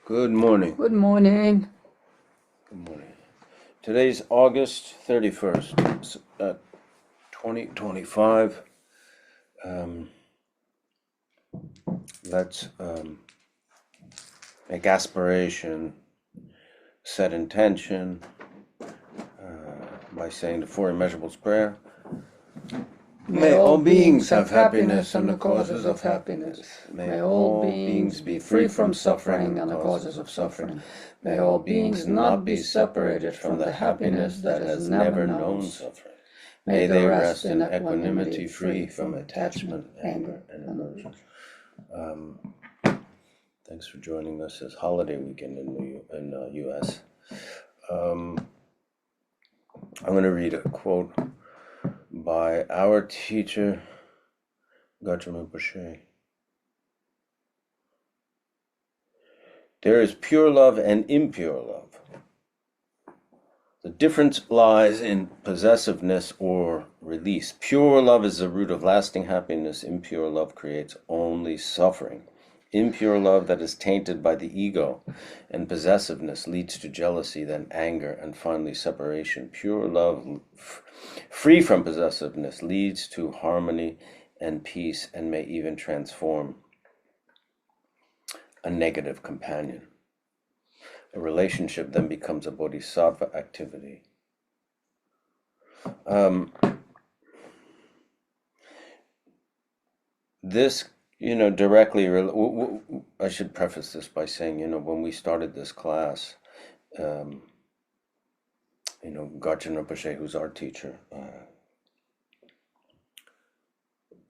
Good morning. Good morning. Good morning. Today's August 31st, 2025. Let's make aspiration, set intention by saying the Four Immeasurables prayer. May all beings have happiness and the causes of happiness. May all beings be free from suffering and the causes of suffering. May all beings not be separated from the happiness that has never known suffering. May they rest in equanimity, free from attachment, anger, and aversion. Thanks for joining us this holiday weekend in the U.S. I'm going to read a quote by our teacher, Garchen Rinpoche. There is pure love and impure love. The difference lies in possessiveness or release. Pure love is the root of lasting happiness. Impure love creates only suffering. Impure love that is tainted by the ego and possessiveness leads to jealousy, then anger, and finally separation. Pure love, free from possessiveness, leads to harmony and peace and may even transform a negative companion. A relationship then becomes a bodhisattva activity. This, directly, I should preface this by saying, when we started this class, Garchen Rinpoche, who's our teacher,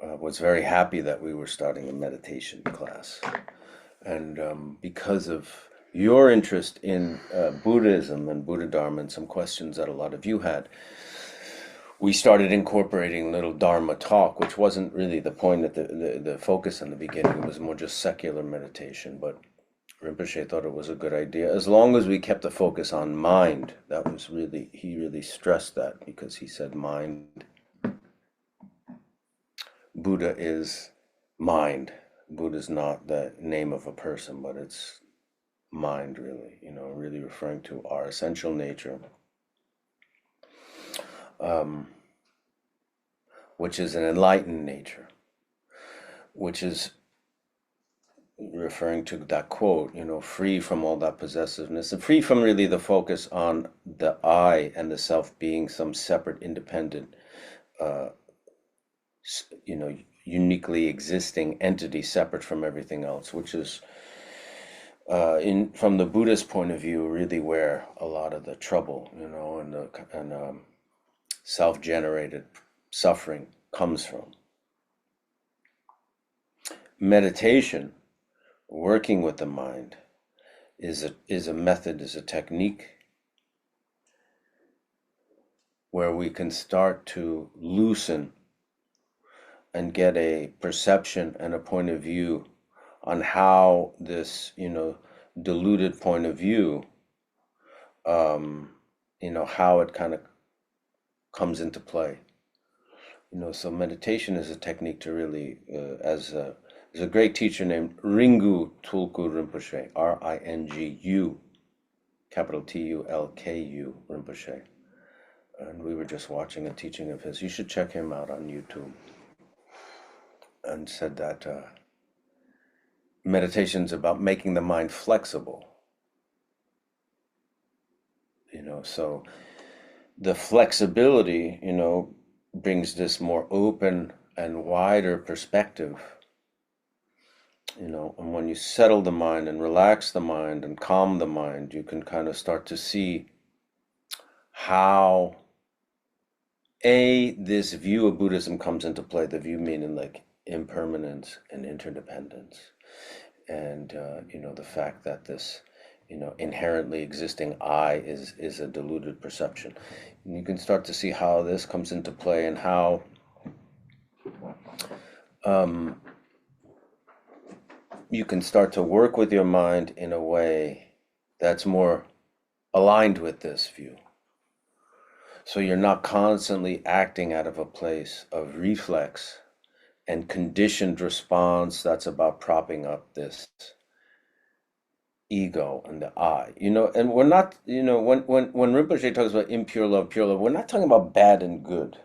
was very happy that we were starting a meditation class. And because of your interest in Buddhism and Buddha Dharma and some questions that a lot of you had, we started incorporating little Dharma talk, which wasn't really the point at the focus in the beginning. It was more just secular meditation. But Rinpoche thought it was a good idea, as long as we kept the focus on mind. That was really, he really stressed that, because he said mind. Buddha is mind. Buddha is not the name of a person, but it's mind, really, really referring to our essential nature, which is an enlightened nature, which is referring to that quote, free from all that possessiveness and free from really the focus on the I and the self being some separate, independent, uniquely existing entity separate from everything else, which is from the Buddhist point of view, really where a lot of the trouble, and self-generated suffering comes from. Meditation, working with the mind, is a method, is a technique where we can start to loosen and get a perception and a point of view on how this, diluted point of view, how it kind of comes into play. So meditation is a technique to really, there's a great teacher named Ringu Tulku Rinpoche, Ringu, capital Tulku Rinpoche. And we were just watching a teaching of his. You should check him out on YouTube. And said that meditation's about making the mind flexible. So the flexibility, brings this more open and wider perspective. And when you settle the mind and relax the mind and calm the mind, you can kind of start to see how this view of Buddhism comes into play. The view meaning like impermanence and interdependence, and the fact that this inherently existing I is a deluded perception. And you can start to see how this comes into play, and how you can start to work with your mind in a way that's more aligned with this view. So you're not constantly acting out of a place of reflex and conditioned response that's about propping up this ego and the I, and we're not, when Rinpoche talks about impure love, pure love, we're not talking about bad and good.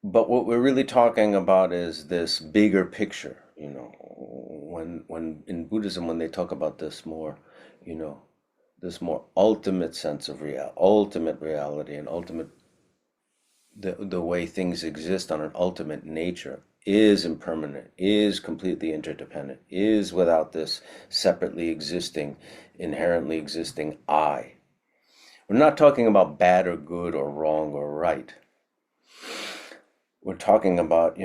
But what we're really talking about is this bigger picture, when in Buddhism, when they talk about this more, you know, this more ultimate sense of ultimate reality and ultimate the way things exist on an ultimate nature is impermanent, is completely interdependent, is without this separately existing, inherently existing I. We're not talking about bad or good or wrong or right. We're talking about,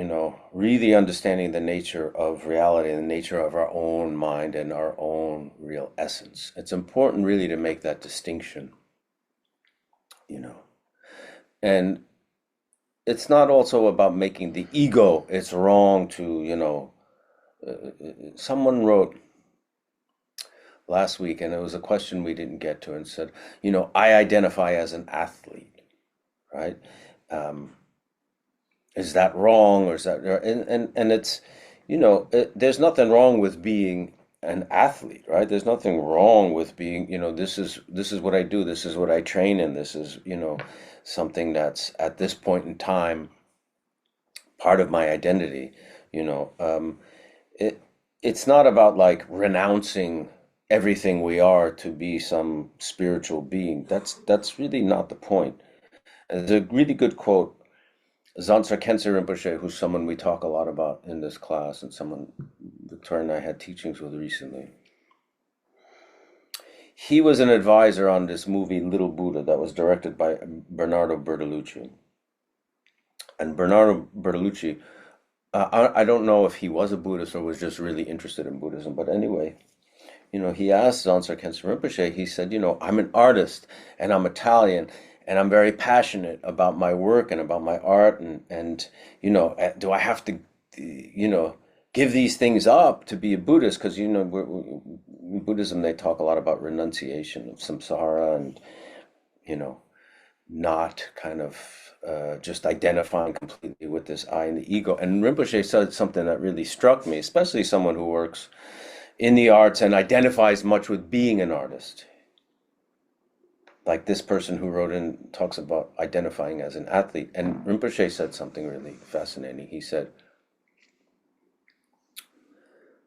really understanding the nature of reality and the nature of our own mind and our own real essence. It's important really to make that distinction, you know. And it's not also about making the ego, it's wrong to, someone wrote last week, and it was a question we didn't get to, and said, I identify as an athlete, right? Um, is that wrong, or is that, and it's, there's nothing wrong with being an athlete, right? There's nothing wrong with being, this is what I do, this is what I train in, this is, something that's at this point in time part of my identity. you know it it's not about like renouncing everything we are to be some spiritual being. That's really not the point. And there's a really good quote. Zanzar Khyentse Rinpoche, who's someone we talk a lot about in this class, and someone Victoria and I had teachings with recently. He was an advisor on this movie Little Buddha that was directed by Bernardo Bertolucci. And Bernardo Bertolucci, I don't know if he was a Buddhist or was just really interested in Buddhism, but anyway, he asked Zanzar Khyentse Rinpoche, he said, I'm an artist and I'm Italian and I'm very passionate about my work and about my art, and do I have to, give these things up to be a Buddhist? Because, in Buddhism, they talk a lot about renunciation of samsara and, you know, not kind of just identifying completely with this I and the ego. And Rinpoche said something that really struck me, especially someone who works in the arts and identifies much with being an artist. Like this person who wrote in talks about identifying as an athlete. And Rinpoche said something really fascinating. He said,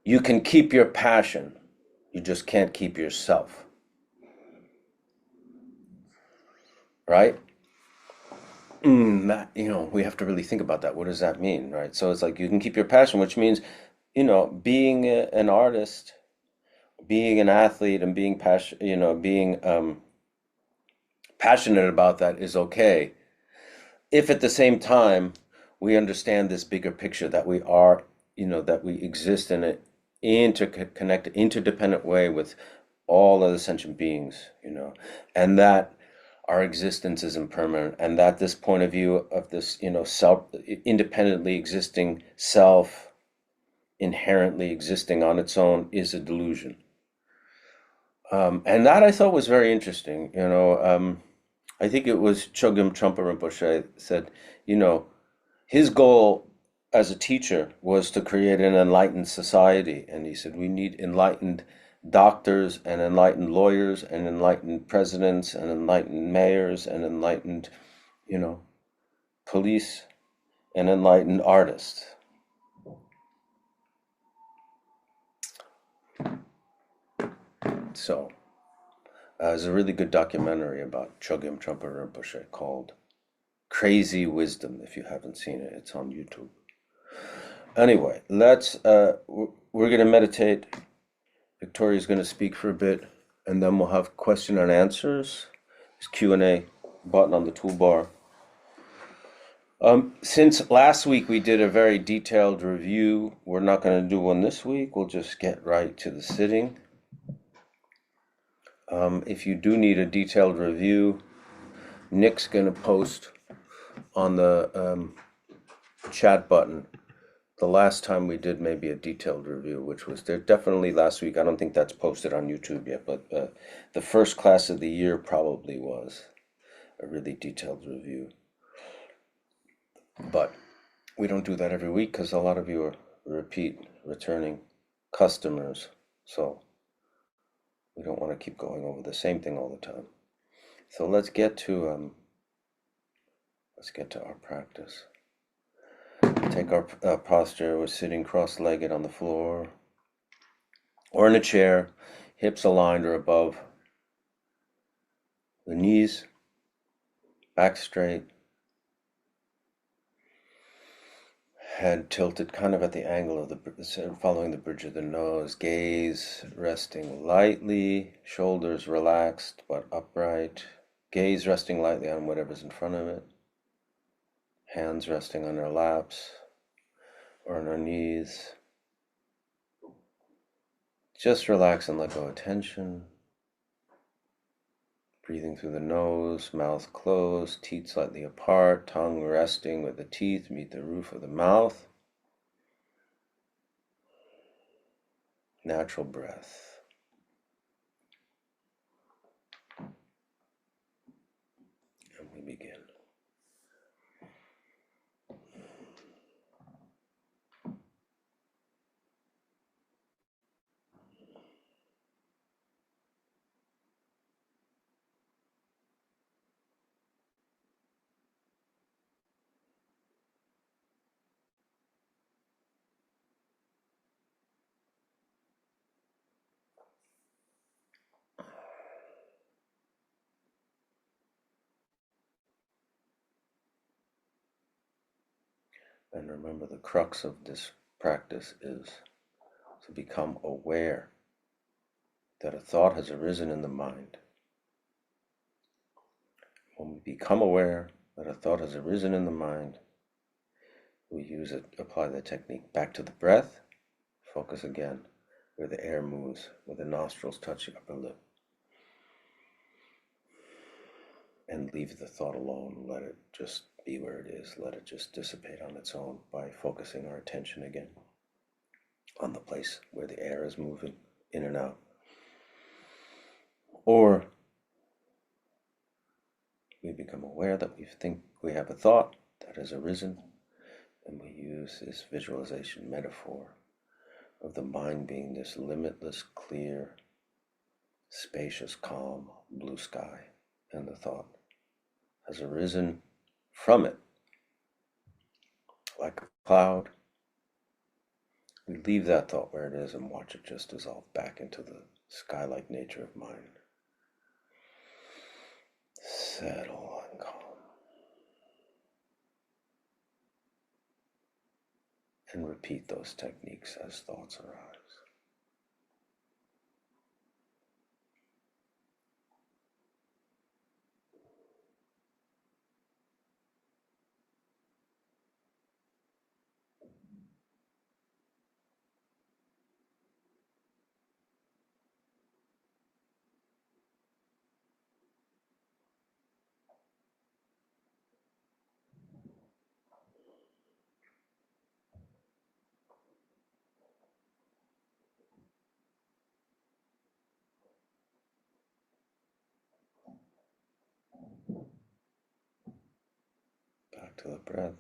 you can keep your passion, you just can't keep yourself. Right? We have to really think about that. What does that mean, right? So it's like you can keep your passion, which means, being an artist, being an athlete, and being being passionate about that is okay. If at the same time we understand this bigger picture that we are, that we exist in an interconnected, interdependent way with all other sentient beings, and that our existence is impermanent, and that this point of view of this, self, independently existing self, inherently existing on its own, is a delusion. And that I thought was very interesting. I think it was Chogyam Trungpa Rinpoche said, his goal as a teacher was to create an enlightened society. And he said, we need enlightened doctors and enlightened lawyers and enlightened presidents and enlightened mayors and enlightened, police and enlightened artists. So, there's a really good documentary about Chogyam Trungpa Rinpoche called Crazy Wisdom. If you haven't seen it, it's on YouTube. Anyway, we're going to meditate. Victoria's going to speak for a bit, and then we'll have question and answers. There's Q&A button on the toolbar. Since last week we did a very detailed review, we're not going to do one this week. We'll just get right to the sitting. If you do need a detailed review, Nick's going to post on the chat button the last time we did maybe a detailed review, which was there definitely last week. I don't think that's posted on YouTube yet, but the first class of the year probably was a really detailed review. But we don't do that every week because a lot of you are repeat, returning customers. So we don't want to keep going over the same thing all the time. So let's get to our practice. Take our posture. We're sitting cross-legged on the floor or in a chair, hips aligned or above the knees, back straight, head tilted kind of at the angle of following the bridge of the nose, gaze resting lightly, shoulders relaxed but upright, gaze resting lightly on whatever's in front of it, hands resting on our laps or on our knees. Just relax and let go of tension. Breathing through the nose, mouth closed, teeth slightly apart, tongue resting with the teeth meet the roof of the mouth. Natural breath. And we begin. And remember, the crux of this practice is to become aware that a thought has arisen in the mind. When we become aware that a thought has arisen in the mind, we apply the technique back to the breath, focus again where the air moves, where the nostrils touch the upper lip. And leave the thought alone, let it just be where it is, let it just dissipate on its own by focusing our attention again on the place where the air is moving in and out. Or we become aware that we think we have a thought that has arisen, and we use this visualization metaphor of the mind being this limitless, clear, spacious, calm, blue sky, and the thought has arisen from it like a cloud. We leave that thought where it is and watch it just dissolve back into the sky-like nature of mind. Settle and calm. And repeat those techniques as thoughts arise. Back to the breath.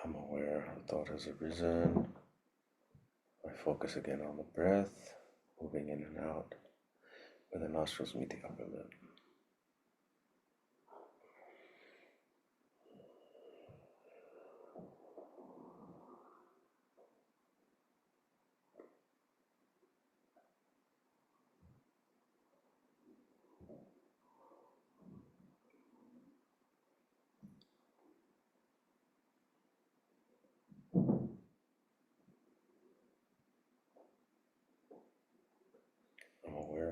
I'm aware a thought has arisen. I focus again on the breath, moving in and out, where the nostrils meet the upper lip.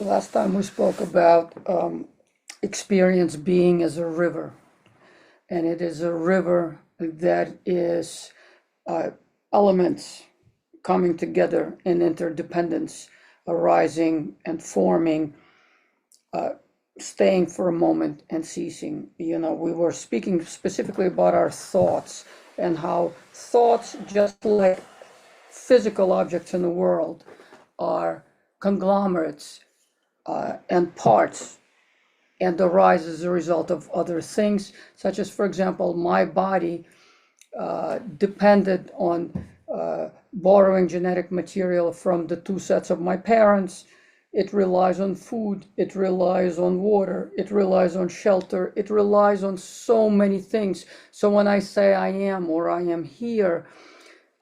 Last time we spoke about experience being as a river, and it is a river that is elements coming together in interdependence, arising and forming, staying for a moment and ceasing. We were speaking specifically about our thoughts and how thoughts, just like physical objects in the world, are conglomerates and parts and arise as a result of other things, such as, for example, my body depended on borrowing genetic material from the two sets of my parents. It relies on food, it relies on water, it relies on shelter, it relies on so many things. So when I say I am or I am here,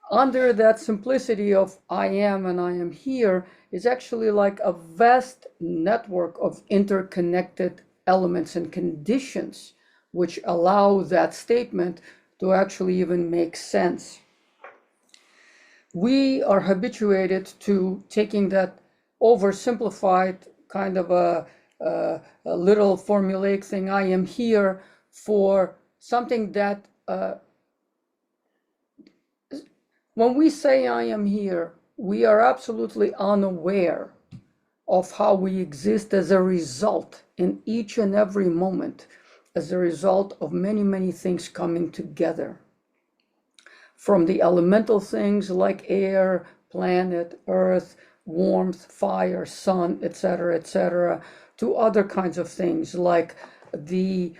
under that simplicity of I am and I am here is actually like a vast network of interconnected elements and conditions which allow that statement to actually even make sense. We are habituated to taking that oversimplified kind of a little formulaic thing, I am here, for something that when we say I am here, we are absolutely unaware of how we exist as a result in each and every moment, as a result of many, many things coming together. From the elemental things like air, planet, earth, warmth, fire, sun, etc., to other kinds of things like the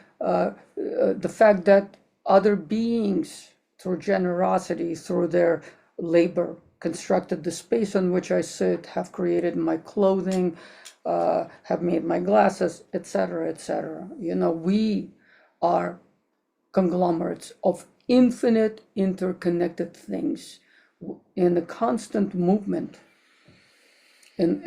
fact that other beings, through generosity, through their labor, constructed the space on which I sit, have created my clothing, have made my glasses, etc. We are conglomerates of infinite interconnected things in a constant movement, in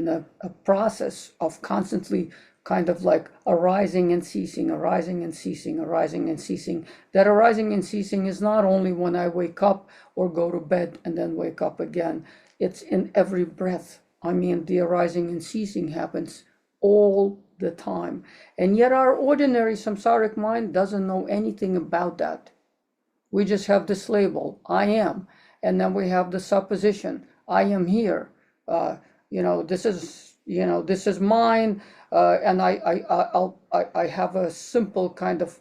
a process of constantly kind of like arising and ceasing, arising and ceasing, arising and ceasing. That arising and ceasing is not only when I wake up or go to bed and then wake up again. It's in every breath. I mean, the arising and ceasing happens all the time. And yet our ordinary samsaric mind doesn't know anything about that. We just have this label, I am. And then we have the supposition, I am here. This is mine. And I have a simple kind of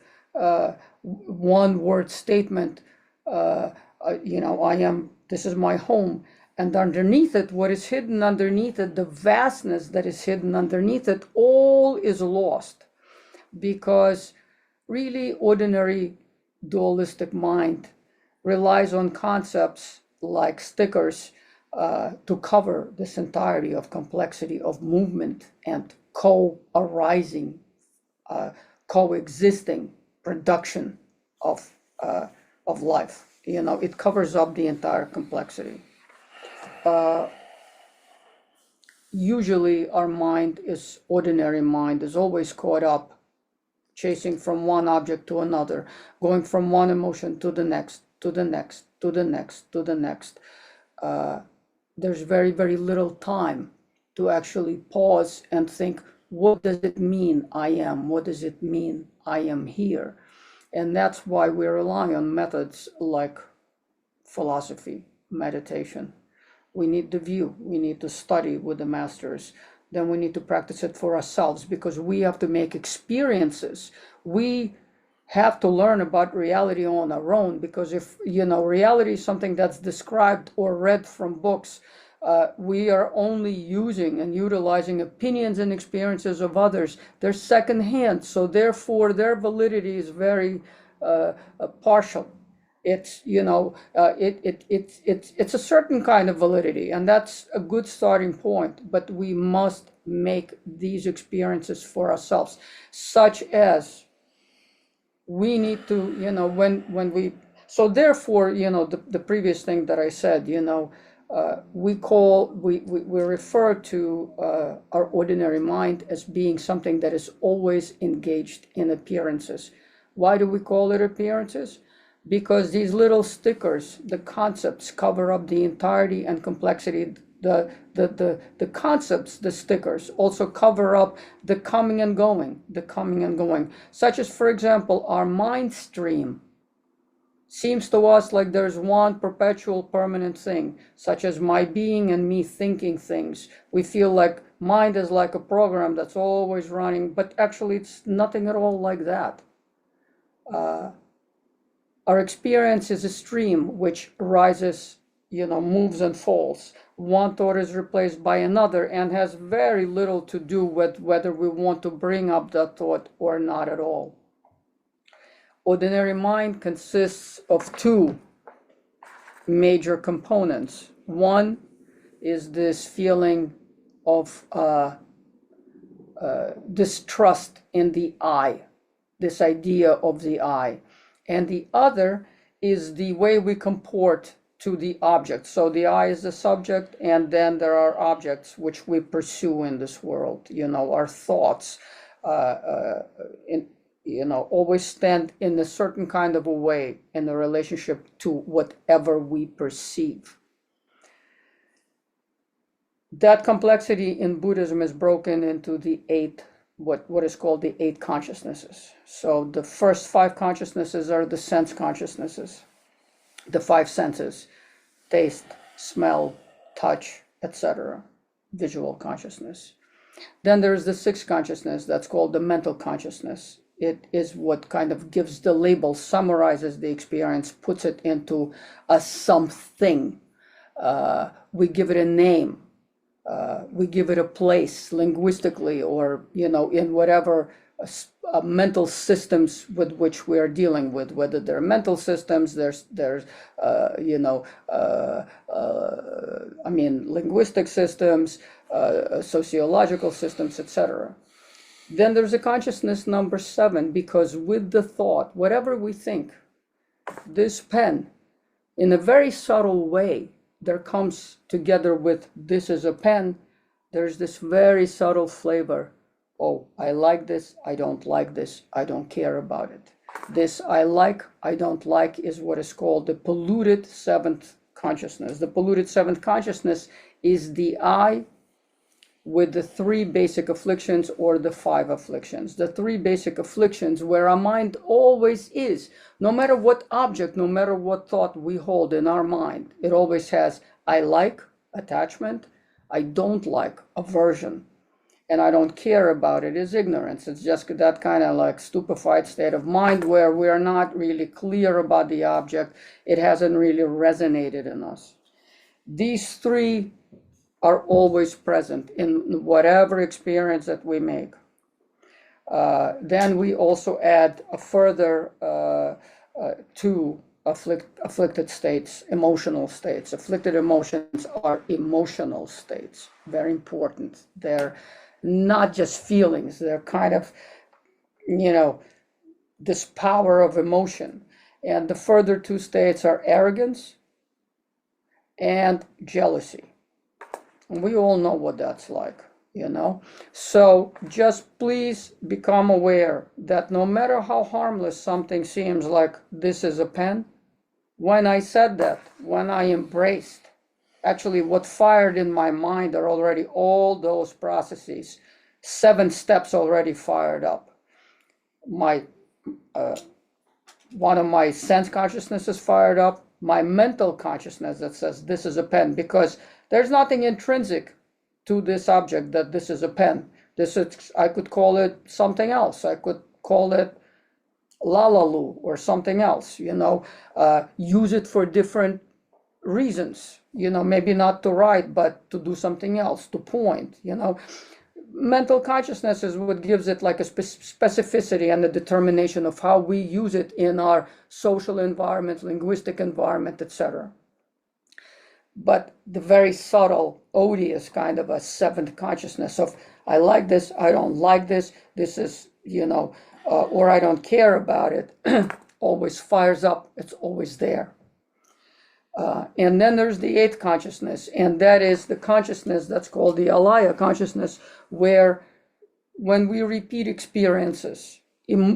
one word statement. I am, this is my home. And underneath it, what is hidden underneath it, the vastness that is hidden underneath it, all is lost. Because really ordinary dualistic mind relies on concepts like stickers to cover this entirety of complexity of movement and co-arising, coexisting production of life. It covers up the entire complexity. Usually our mind is, ordinary mind is always caught up, chasing from one object to another, going from one emotion to the next, to the next, to the next, to the next. There's very, very little time to actually pause and think, what does it mean I am? What does it mean I am here? And that's why we rely on methods like philosophy, meditation. We need the view, we need to study with the masters, then we need to practice it for ourselves, because we have to make experiences. We have to learn about reality on our own, because if reality is something that's described or read from books, we are only using and utilizing opinions and experiences of others. They're secondhand, so therefore their validity is very partial. It's it's a certain kind of validity, and that's a good starting point. But we must make these experiences for ourselves, such as we need to, when we. So therefore, the previous thing that I said, we refer to our ordinary mind as being something that is always engaged in appearances. Why do we call it appearances? Because these little stickers, the concepts, cover up the entirety and complexity The concepts, the stickers, also cover up the coming and going, such as, for example, our mind stream seems to us like there's one perpetual permanent thing, such as my being and me thinking things. We feel like mind is like a program that's always running, but actually it's nothing at all like that. Our experience is a stream which rises, moves and falls. One thought is replaced by another and has very little to do with whether we want to bring up that thought or not at all. Ordinary mind consists of two major components. One is this feeling of distrust in the I, this idea of the I. And the other is the way we comport to the object. So the I is the subject, and then there are objects which we pursue in this world. Our thoughts, always stand in a certain kind of a way in the relationship to whatever we perceive. That complexity in Buddhism is broken into the what is called the 8 consciousnesses. So the first 5 consciousnesses are the sense consciousnesses, the 5 senses: taste, smell, touch, etc., visual consciousness. Then there's the 6th consciousness that's called the mental consciousness. It is what kind of gives the label, summarizes the experience, puts it into a something. We give it a name. We give it a place linguistically, or in whatever mental systems with which we are dealing with, whether they're mental systems, linguistic systems, sociological systems, etc. Then there's a consciousness number 7, because with the thought, whatever we think, this pen, in a very subtle way, there comes together with this is a pen, there's this very subtle flavor. Oh, I like this, I don't like this, I don't care about it. This I like, I don't like is what is called the polluted 7th consciousness. The polluted 7th consciousness is the I with the 3 basic afflictions, or the 5 afflictions. The 3 basic afflictions where our mind always is, no matter what object, no matter what thought we hold in our mind, it always has I like, attachment, I don't like, aversion, and I don't care about it is ignorance. It's just that kind of like stupefied state of mind where we are not really clear about the object. It hasn't really resonated in us. These 3 are always present in whatever experience that we make. Then we also add a further 2 afflicted states, emotional states. Afflicted emotions are emotional states, very important. They're not just feelings, they're kind of, this power of emotion. And the further 2 states are arrogance and jealousy. And we all know what that's like, So just please become aware that no matter how harmless something seems, like this is a pen, when I said that, when I embraced, actually what fired in my mind are already all those processes, 7 steps already fired up. One of my sense consciousnesses fired up, my mental consciousness that says this is a pen, because there's nothing intrinsic to this object that this is a pen. I could call it something else. I could call it Lalalu or something else, use it for different reasons, maybe not to write, but to do something else, to point, Mental consciousness is what gives it like a specificity and a determination of how we use it in our social environment, linguistic environment, etc. But the very subtle, odious kind of a 7th consciousness of I like this, I don't like this, this is, or I don't care about it, always fires up, it's always there. And then there's the 8th consciousness, and that is the consciousness that's called the alaya consciousness, where when we repeat experiences,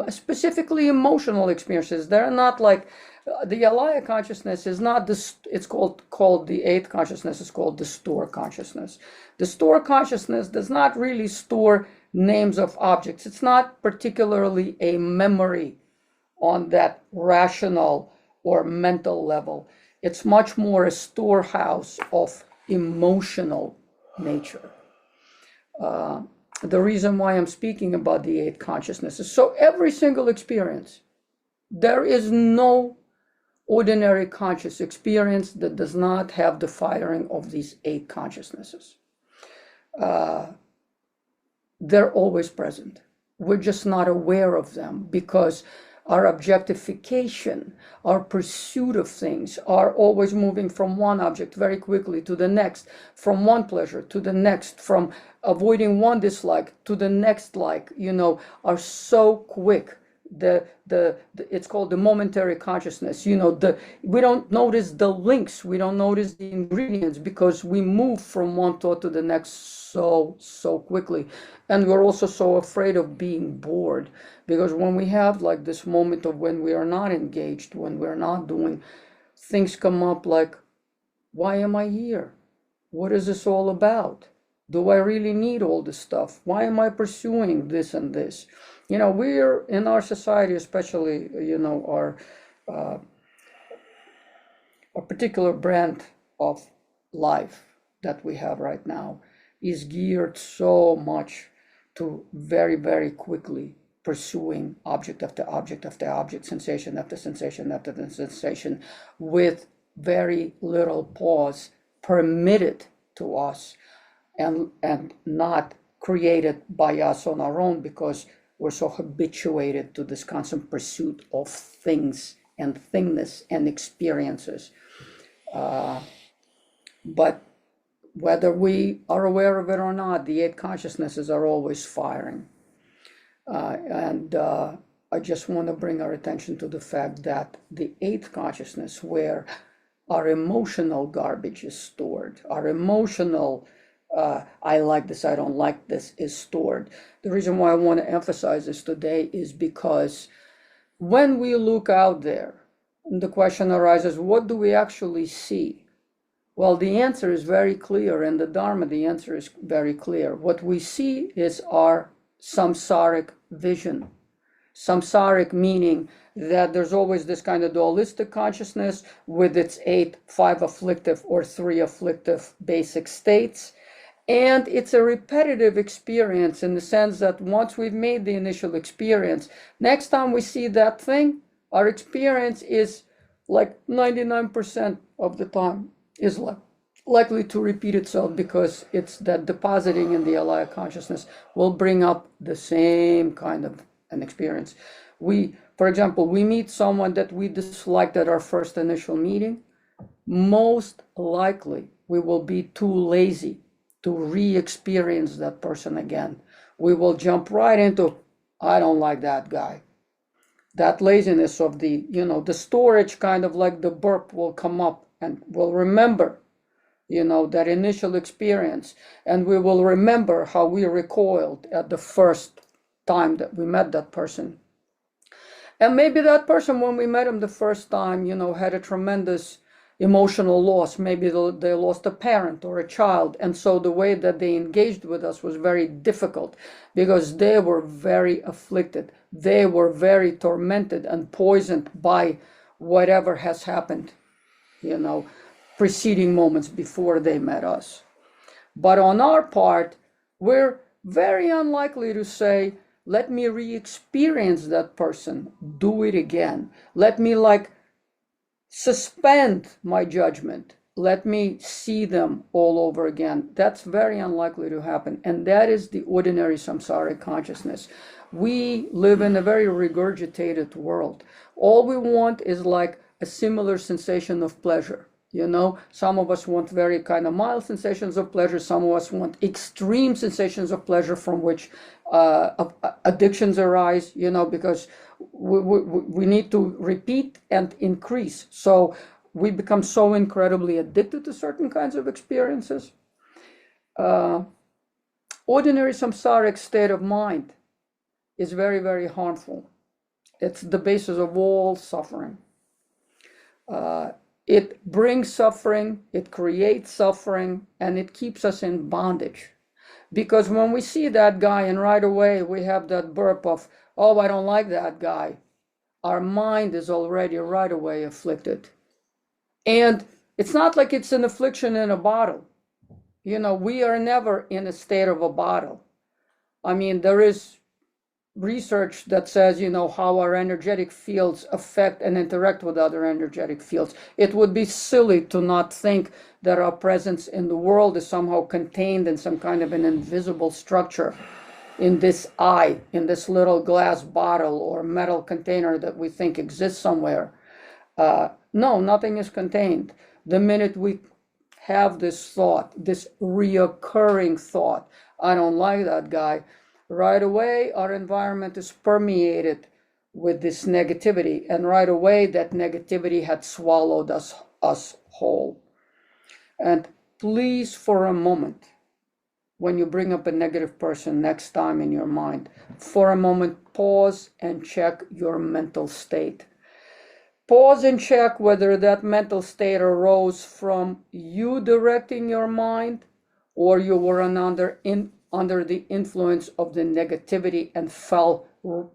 specifically emotional experiences, they're not like The alaya consciousness is not this, it's called the eighth consciousness is called the store consciousness. The store consciousness does not really store names of objects. It's not particularly a memory on that rational or mental level. It's much more a storehouse of emotional nature. The reason why I'm speaking about the eighth consciousness is so every single experience, there is no ordinary conscious experience that does not have the firing of these eight consciousnesses. They're always present. We're just not aware of them because our objectification, our pursuit of things are always moving from one object very quickly to the next, from one pleasure to the next, from avoiding one dislike to the next like, are so quick. It's called the momentary consciousness. We don't notice the links, we don't notice the ingredients because we move from one thought to the next so quickly. And we're also so afraid of being bored because when we have like this moment of when we are not engaged, when we're not doing, things come up like, why am I here? What is this all about? Do I really need all this stuff? Why am I pursuing this and this? We're in our society, especially, our a particular brand of life that we have right now is geared so much to very, very quickly pursuing object after object after object, sensation after sensation after sensation, with very little pause permitted to us and not created by us on our own because we're so habituated to this constant pursuit of things and thingness and experiences. But whether we are aware of it or not, the eight consciousnesses are always firing. And I just want to bring our attention to the fact that the eighth consciousness, where our emotional garbage is stored, our emotional I like this, I don't like this, is stored. The reason why I want to emphasize this today is because when we look out there, the question arises, what do we actually see? Well, the answer is very clear. In the Dharma, the answer is very clear. What we see is our samsaric vision. Samsaric meaning that there's always this kind of dualistic consciousness with its 5 afflictive or 3 afflictive basic states. And it's a repetitive experience in the sense that once we've made the initial experience, next time we see that thing, our experience is like 99% of the time is likely to repeat itself because it's that depositing in the alaya consciousness will bring up the same kind of an experience. For example, we meet someone that we disliked at our first initial meeting. Most likely, we will be too lazy to re-experience that person again. We will jump right into, I don't like that guy. That laziness of the storage, kind of like the burp, will come up and we'll remember, that initial experience. And we will remember how we recoiled at the first time that we met that person. And maybe that person, when we met him the first time, had a tremendous emotional loss. Maybe they lost a parent or a child, and so the way that they engaged with us was very difficult because they were very afflicted. They were very tormented and poisoned by whatever has happened, preceding moments before they met us. But on our part, we're very unlikely to say, let me re-experience that person, do it again. Let me suspend my judgment. Let me see them all over again. That's very unlikely to happen. And that is the ordinary samsaric consciousness. We live in a very regurgitated world. All we want is like a similar sensation of pleasure. Some of us want very kind of mild sensations of pleasure. Some of us want extreme sensations of pleasure from which addictions arise, because we need to repeat and increase. So we become so incredibly addicted to certain kinds of experiences. Ordinary samsaric state of mind is very, very harmful. It's the basis of all suffering. It brings suffering, it creates suffering, and it keeps us in bondage. Because when we see that guy and right away we have that burp of, oh, I don't like that guy, our mind is already right away afflicted. And it's not like it's an affliction in a bottle. We are never in a state of a bottle. I mean, there is research that says, how our energetic fields affect and interact with other energetic fields. It would be silly to not think that our presence in the world is somehow contained in some kind of an invisible structure, in this eye, in this little glass bottle or metal container that we think exists somewhere. No, nothing is contained. The minute we have this thought, this reoccurring thought, I don't like that guy, right away our environment is permeated with this negativity, and right away that negativity had swallowed us whole. And please, for a moment, when you bring up a negative person next time in your mind, for a moment pause and check your mental state. Pause and check whether that mental state arose from you directing your mind, or you were under the influence of the negativity and fell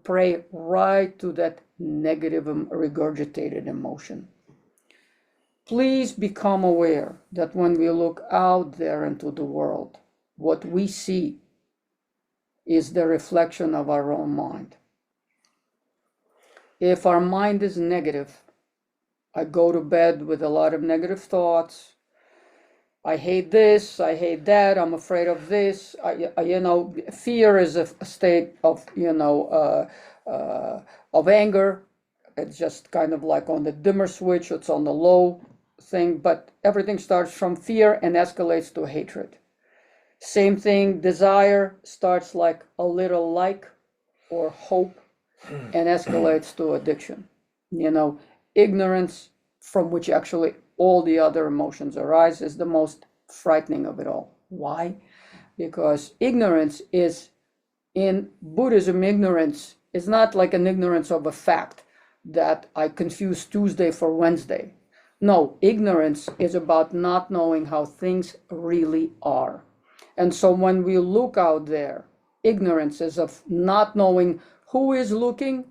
prey right to that negative regurgitated emotion. Please become aware that when we look out there into the world, what we see is the reflection of our own mind. If our mind is negative, I go to bed with a lot of negative thoughts. I hate this, I hate that, I'm afraid of this. Fear is a state of, of anger. It's just kind of like on the dimmer switch, it's on the low thing, but everything starts from fear and escalates to hatred. Same thing, desire starts like a little like or hope and escalates to addiction. Ignorance, from which actually all the other emotions arise, is the most frightening of it all. Why? Because ignorance is, in Buddhism, ignorance is not like an ignorance of a fact that I confuse Tuesday for Wednesday. No, ignorance is about not knowing how things really are. And so when we look out there, ignorance is of not knowing who is looking,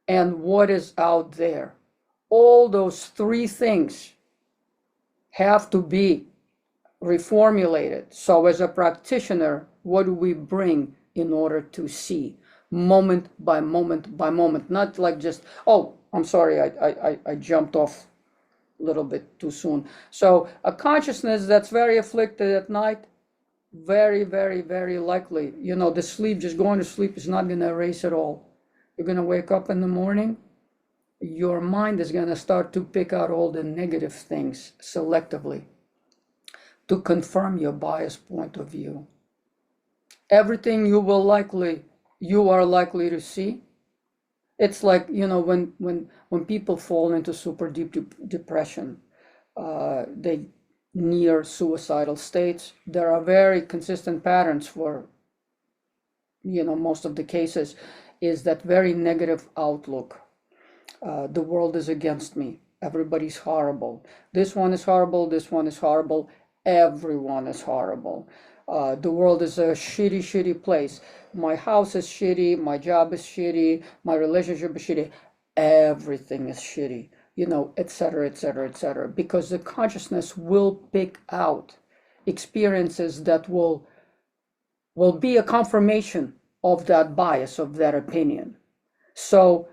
and what is out there. All those three things have to be reformulated. So as a practitioner, what do we bring in order to see moment by moment by moment? Not like just, oh, I'm sorry, I jumped off a little bit too soon. So a consciousness that's very afflicted at night, very, very, very likely, the sleep, just going to sleep is not going to erase it all. You're going to wake up in the morning, your mind is going to start to pick out all the negative things selectively to confirm your biased point of view. Everything you are likely to see. It's like, when people fall into super deep depression, they near suicidal states, there are very consistent patterns for, most of the cases, is that very negative outlook. The world is against me. Everybody's horrible. This one is horrible. This one is horrible. Everyone is horrible. The world is a shitty, shitty place. My house is shitty. My job is shitty. My relationship is shitty. Everything is shitty, etc., etc., etc. Because the consciousness will pick out experiences that will be a confirmation of that bias, of that opinion. So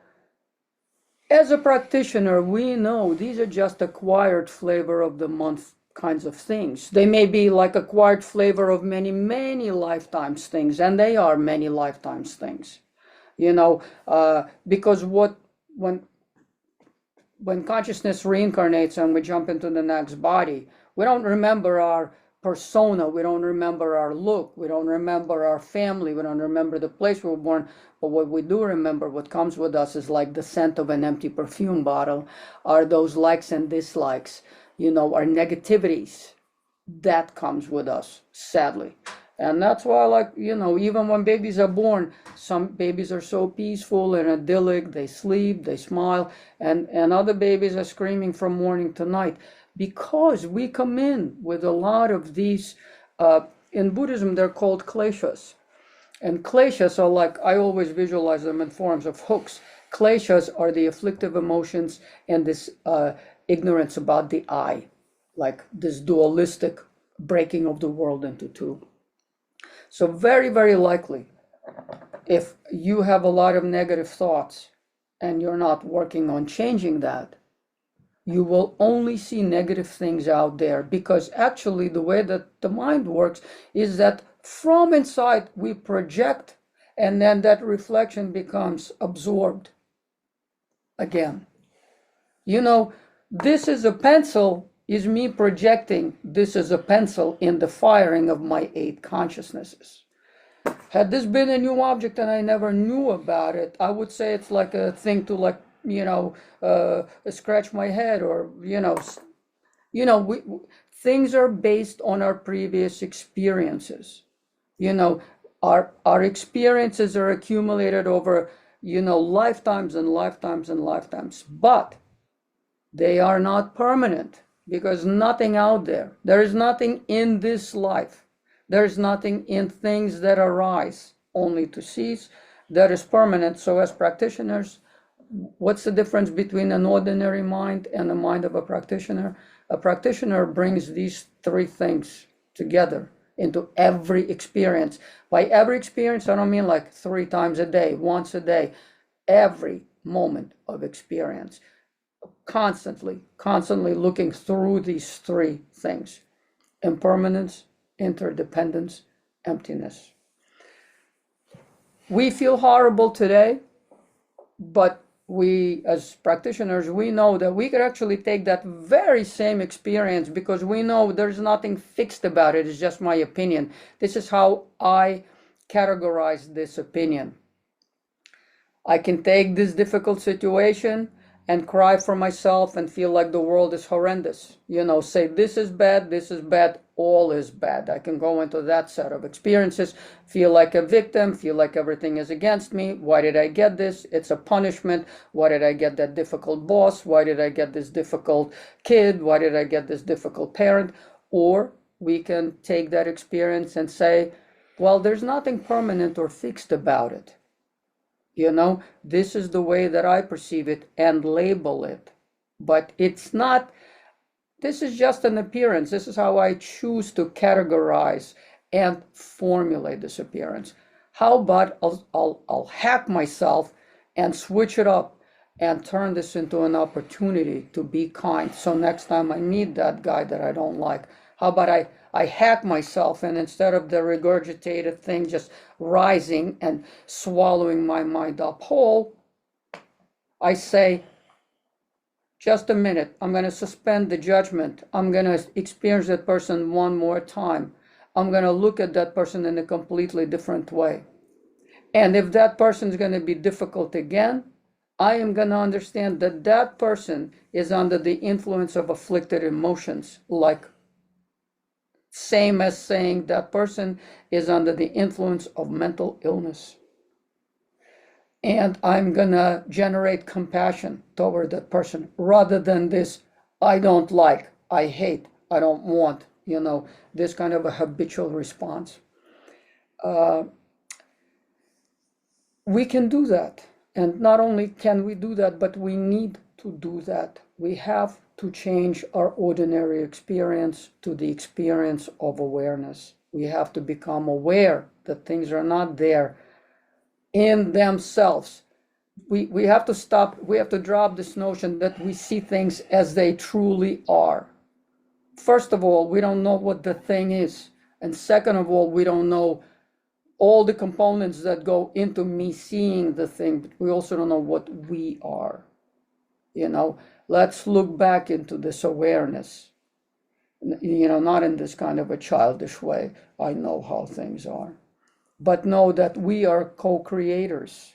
as a practitioner, we know these are just acquired flavor of the month kinds of things. They may be like acquired flavor of many, many lifetimes things, and they are many lifetimes things. Because when consciousness reincarnates and we jump into the next body, we don't remember our persona, we don't remember our look, we don't remember our family, we don't remember the place we were born. But what we do remember, what comes with us, is like the scent of an empty perfume bottle, are those likes and dislikes, our negativities. That comes with us, sadly. And that's why, like, even when babies are born, some babies are so peaceful and idyllic, they sleep, they smile, and other babies are screaming from morning to night, because we come in with a lot of these, in Buddhism, they're called kleshas. And kleshas are, like, I always visualize them in forms of hooks. Kleshas are the afflictive emotions and this ignorance about the I, like this dualistic breaking of the world into two. So very, very likely, if you have a lot of negative thoughts and you're not working on changing that, you will only see negative things out there, because actually the way that the mind works is that from inside we project, and then that reflection becomes absorbed again. This is a pencil is me projecting this is a pencil in the firing of my 8 consciousnesses. Had this been a new object and I never knew about it, I would say it's like a thing to, like, scratch my head, or things are based on our previous experiences. Our experiences are accumulated over lifetimes and lifetimes and lifetimes, but they are not permanent, because nothing out there is nothing in this life, there's nothing in things that arise only to cease that is permanent. So as practitioners, what's the difference between an ordinary mind and the mind of a practitioner? A practitioner brings these 3 things together into every experience. By every experience, I don't mean like 3 times a day, once a day, every moment of experience. Constantly looking through these 3 things: impermanence, interdependence, emptiness. We feel horrible today, but we, as practitioners, we know that we could actually take that very same experience, because we know there's nothing fixed about it. It's just my opinion. This is how I categorize this opinion. I can take this difficult situation and cry for myself and feel like the world is horrendous. Say this is bad, all is bad. I can go into that set of experiences, feel like a victim, feel like everything is against me. Why did I get this? It's a punishment. Why did I get that difficult boss? Why did I get this difficult kid? Why did I get this difficult parent? Or we can take that experience and say, well, there's nothing permanent or fixed about it. This is the way that I perceive it, and label it. But it's not, this is just an appearance. This is how I choose to categorize and formulate this appearance. How about I'll hack myself and switch it up and turn this into an opportunity to be kind. So next time I meet that guy that I don't like, how about I hack myself, and instead of the regurgitated thing just rising and swallowing my mind up whole, I say, just a minute, I'm going to suspend the judgment. I'm going to experience that person one more time. I'm going to look at that person in a completely different way. And if that person is going to be difficult again, I am going to understand that that person is under the influence of afflicted emotions, like same as saying that person is under the influence of mental illness. And I'm gonna generate compassion toward that person, rather than this, I don't like, I hate, I don't want, this kind of a habitual response. We can do that. And not only can we do that, but we need to do that. We have to change our ordinary experience to the experience of awareness. We have to become aware that things are not there in themselves. We have to stop, we have to drop this notion that we see things as they truly are. First of all, we don't know what the thing is. And second of all, we don't know all the components that go into me seeing the thing, but we also don't know what we are. Let's look back into this awareness, not in this kind of a childish way, I know how things are, but know that we are co-creators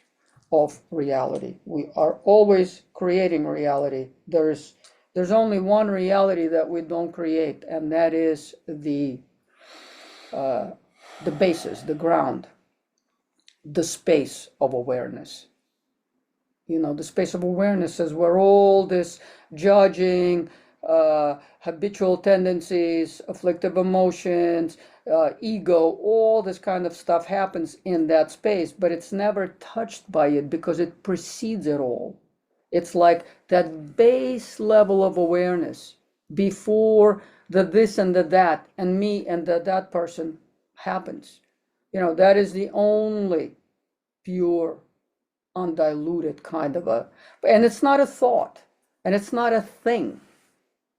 of reality. We are always creating reality. There's only one reality that we don't create, and that is the the basis, the ground, the space of awareness. The space of awareness is where all this judging, habitual tendencies, afflictive emotions, ego, all this kind of stuff happens in that space, but it's never touched by it because it precedes it all. It's like that base level of awareness before the this and the that and me and the that person happens. That is the only pure, undiluted kind of and it's not a thought and it's not a thing,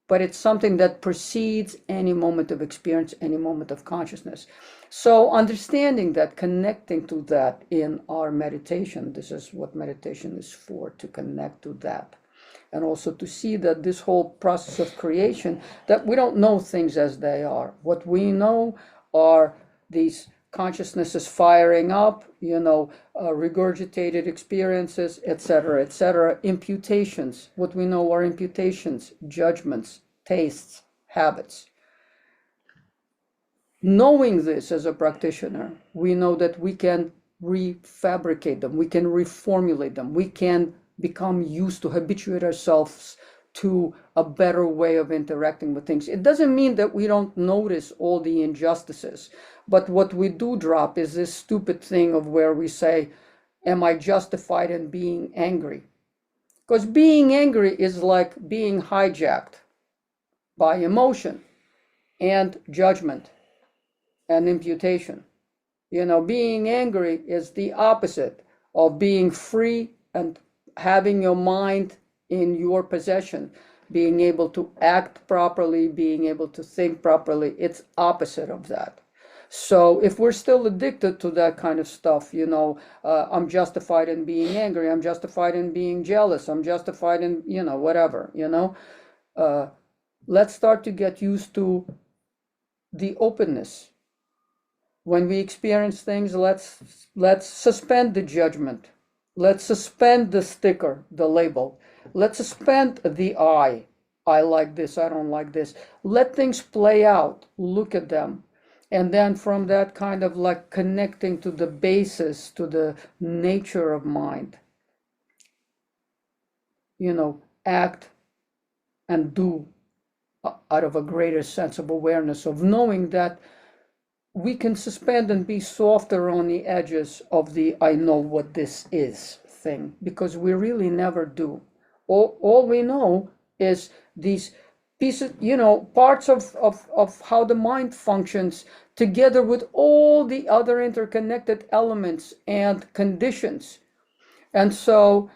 but it's something that precedes any moment of experience, any moment of consciousness. So understanding that, connecting to that in our meditation, this is what meditation is for, to connect to that. And also to see that this whole process of creation, that we don't know things as they are. What we know are these consciousnesses firing up, regurgitated experiences, etc., imputations. What we know are imputations, judgments, tastes, habits. Knowing this as a practitioner, we know that we can refabricate them, we can reformulate them, we can become used to habituate ourselves to a better way of interacting with things. It doesn't mean that we don't notice all the injustices, but what we do drop is this stupid thing of where we say, am I justified in being angry? Because being angry is like being hijacked by emotion and judgment and imputation. Being angry is the opposite of being free and having your mind in your possession, being able to act properly, being able to think properly. It's opposite of that. So if we're still addicted to that kind of stuff, I'm justified in being angry, I'm justified in being jealous, I'm justified in, whatever, let's start to get used to the openness. When we experience things, let's suspend the judgment. Let's suspend the sticker, the label. Let's suspend the I like this, I don't like this. Let things play out, look at them. And then from that kind of like connecting to the basis, to the nature of mind, act and do out of a greater sense of awareness, of knowing that we can suspend and be softer on the edges of the I know what this is thing, because we really never do. All we know is these pieces, parts of how the mind functions together with all the other interconnected elements and conditions. And so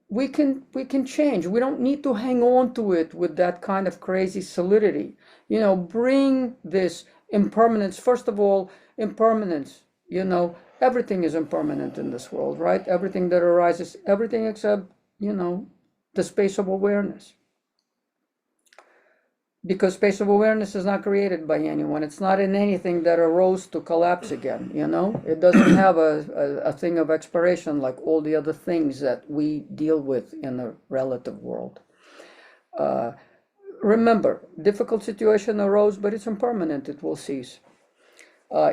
we can change. We don't need to hang on to it with that kind of crazy solidity. Bring this impermanence. First of all, impermanence, everything is impermanent in this world, right? Everything that arises, everything except, the space of awareness. Because space of awareness is not created by anyone. It's not in anything that arose to collapse again, It doesn't have a thing of expiration like all the other things that we deal with in the relative world. Remember, difficult situation arose, but it's impermanent. It will cease.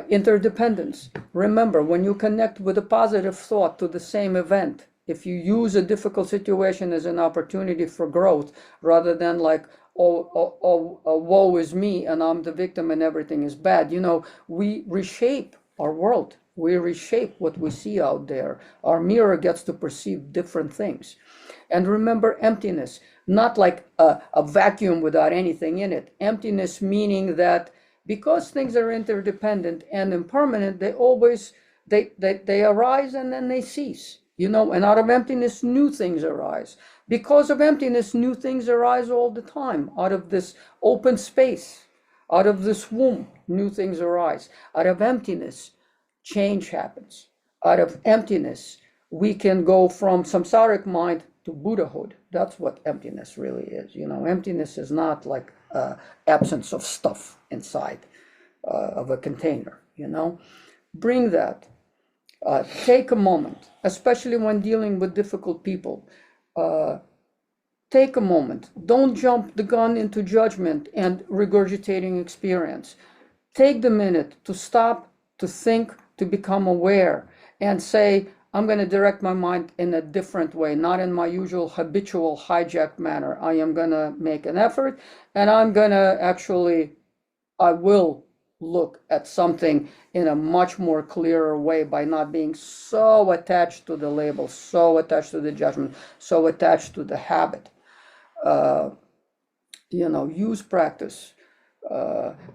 Interdependence. Remember, when you connect with a positive thought to the same event, if you use a difficult situation as an opportunity for growth, rather than like, woe is me and I'm the victim and everything is bad, we reshape our world. We reshape what we see out there. Our mirror gets to perceive different things. And remember, emptiness, not like a vacuum without anything in it. Emptiness meaning that because things are interdependent and impermanent, they always, they arise and then they cease. And out of emptiness, new things arise. Because of emptiness, new things arise all the time. Out of this open space, out of this womb, new things arise. Out of emptiness, change happens. Out of emptiness, we can go from samsaric mind to Buddhahood. That's what emptiness really is. Emptiness is not like absence of stuff inside of a container, Bring that. Take a moment, especially when dealing with difficult people. Take a moment. Don't jump the gun into judgment and regurgitating experience. Take the minute to stop to think, to become aware, and say, I'm going to direct my mind in a different way, not in my usual habitual hijacked manner. I am going to make an effort, and I'm going to actually, I will look at something in a much more clearer way by not being so attached to the label, so attached to the judgment, so attached to the habit. Use practice.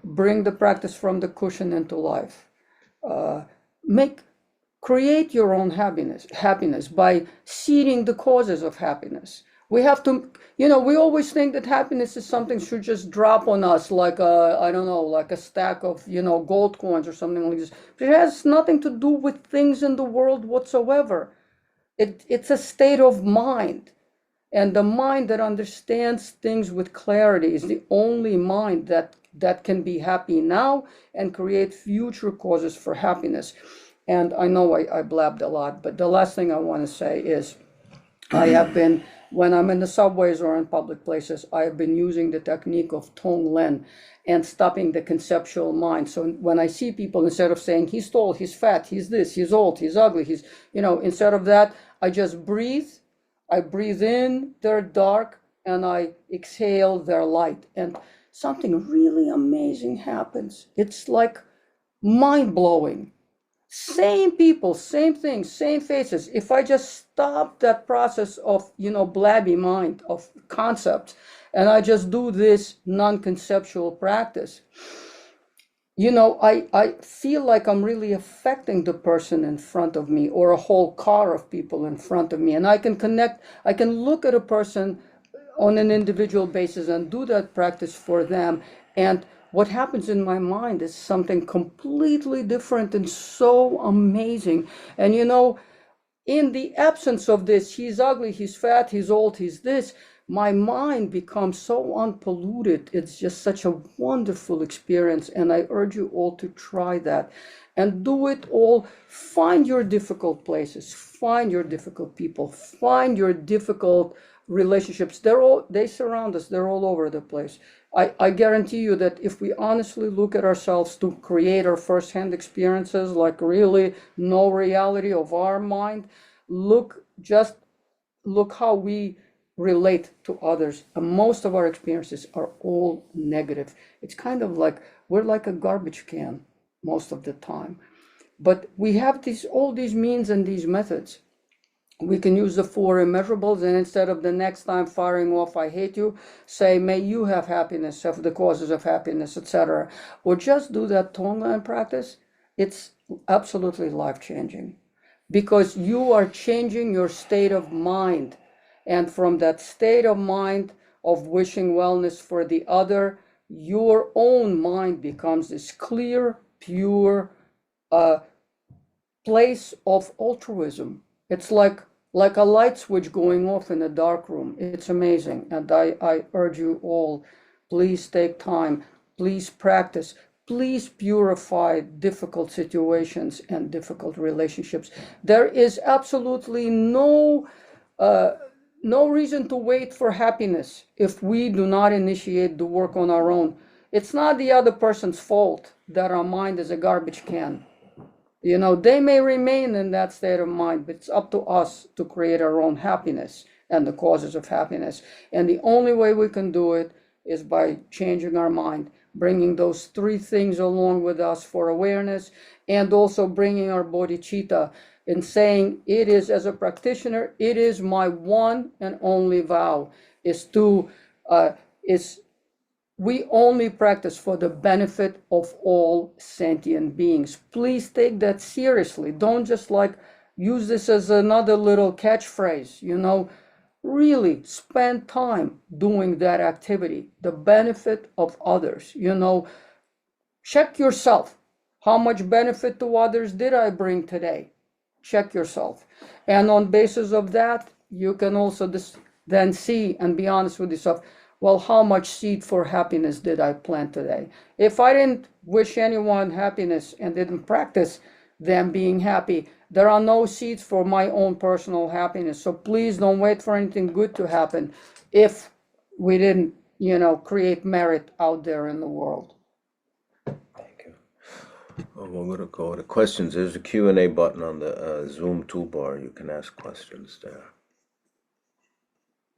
Bring the practice from the cushion into life. Create your own happiness by seeding the causes of happiness. We have to, we always think that happiness is something should just drop on us like I don't know, like a stack of, gold coins or something like this. But it has nothing to do with things in the world whatsoever. It's a state of mind. And the mind that understands things with clarity is the only mind that can be happy now and create future causes for happiness. And I know I blabbed a lot, but the last thing I want to say is I have been, when I'm in the subways or in public places, I have been using the technique of Tonglen and stopping the conceptual mind. So when I see people, instead of saying he's tall, he's fat, he's this, he's old, he's ugly, instead of that, I just breathe. I breathe in their dark and I exhale their light. And something really amazing happens. It's like mind-blowing. Same people, same things, same faces. If I just stop that process of, blabby mind, of concepts, and I just do this non-conceptual practice, I feel like I'm really affecting the person in front of me or a whole car of people in front of me. And I can look at a person on an individual basis and do that practice for them. And what happens in my mind is something completely different and so amazing. And in the absence of this, he's ugly, he's fat, he's old, he's this, my mind becomes so unpolluted. It's just such a wonderful experience. And I urge you all to try that and do it all. Find your difficult places, find your difficult people, find your difficult relationships. They surround us, they're all over the place. I guarantee you that if we honestly look at ourselves to create our firsthand experiences, like really no reality of our mind, look how we relate to others. And most of our experiences are all negative. It's kind of like we're like a garbage can most of the time. But we have all these means and these methods. We can use the 4 immeasurables, and instead of the next time firing off, I hate you, say, may you have happiness, have the causes of happiness, etc. Or just do that Tonglen practice. It's absolutely life-changing because you are changing your state of mind. And from that state of mind of wishing wellness for the other, your own mind becomes this clear, pure place of altruism. It's like a light switch going off in a dark room. It's amazing. And I urge you all, please take time, please practice, please purify difficult situations and difficult relationships. There is absolutely no reason to wait for happiness if we do not initiate the work on our own. It's not the other person's fault that our mind is a garbage can. They may remain in that state of mind, but it's up to us to create our own happiness and the causes of happiness. And the only way we can do it is by changing our mind, bringing those 3 things along with us for awareness, and also bringing our bodhicitta and saying, it is, as a practitioner, it is my one and only vow, we only practice for the benefit of all sentient beings. Please take that seriously. Don't just use this as another little catchphrase, really spend time doing that activity, the benefit of others. Check yourself. How much benefit to others did I bring today? Check yourself. And on basis of that, you can also then see and be honest with yourself. Well, how much seed for happiness did I plant today? If I didn't wish anyone happiness and didn't practice them being happy, there are no seeds for my own personal happiness. So please don't wait for anything good to happen if we didn't, create merit out there in the world. Thank you. Well, we're going to go to questions. There's a Q&A button on the Zoom toolbar. You can ask questions there.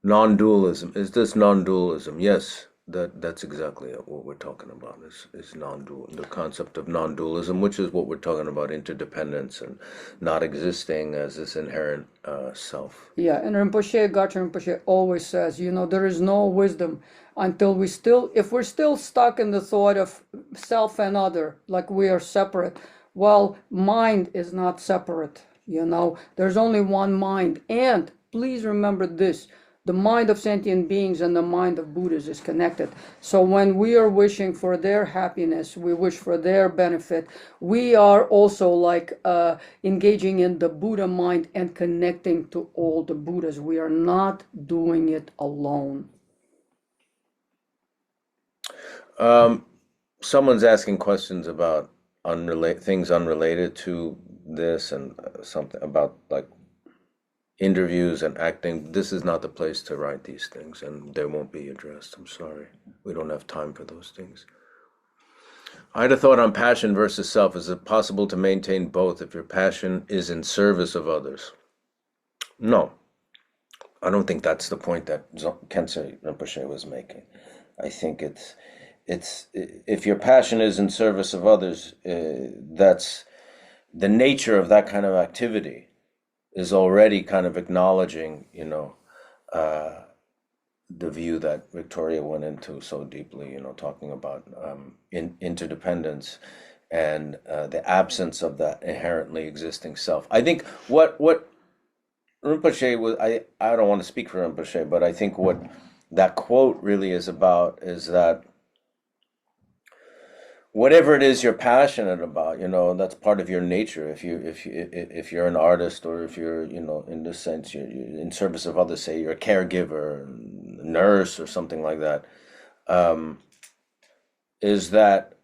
Non-dualism. Is this non-dualism? Yes, that's exactly what we're talking about is non-dual, the concept of non-dualism, which is what we're talking about, interdependence and not existing as this inherent self. Yeah, and Garchen Rinpoche always says, there is no wisdom until if we're still stuck in the thought of self and other, like we are separate. Well, mind is not separate, there's only one mind. And please remember this, the mind of sentient beings and the mind of Buddhas is connected. So when we are wishing for their happiness, we wish for their benefit, we are also like engaging in the Buddha mind and connecting to all the Buddhas. We are not doing it alone. Someone's asking questions about things unrelated to this and something about like interviews and acting. This is not the place to write these things, and they won't be addressed. I'm sorry. We don't have time for those things. I had a thought on passion versus self. Is it possible to maintain both if your passion is in service of others? No. I don't think that's the point that Khyentse Rinpoche was making. I think it's if your passion is in service of others, that's the nature of that kind of activity is already kind of acknowledging, the view that Victoria went into so deeply, talking about interdependence and the absence of that inherently existing self. I think what Rinpoche was, I don't want to speak for Rinpoche, but I think what that quote really is about is that whatever it is you're passionate about, that's part of your nature. If you're an artist, or if you're, in this sense, you're in service of others, say you're a caregiver, a nurse, or something like that, is that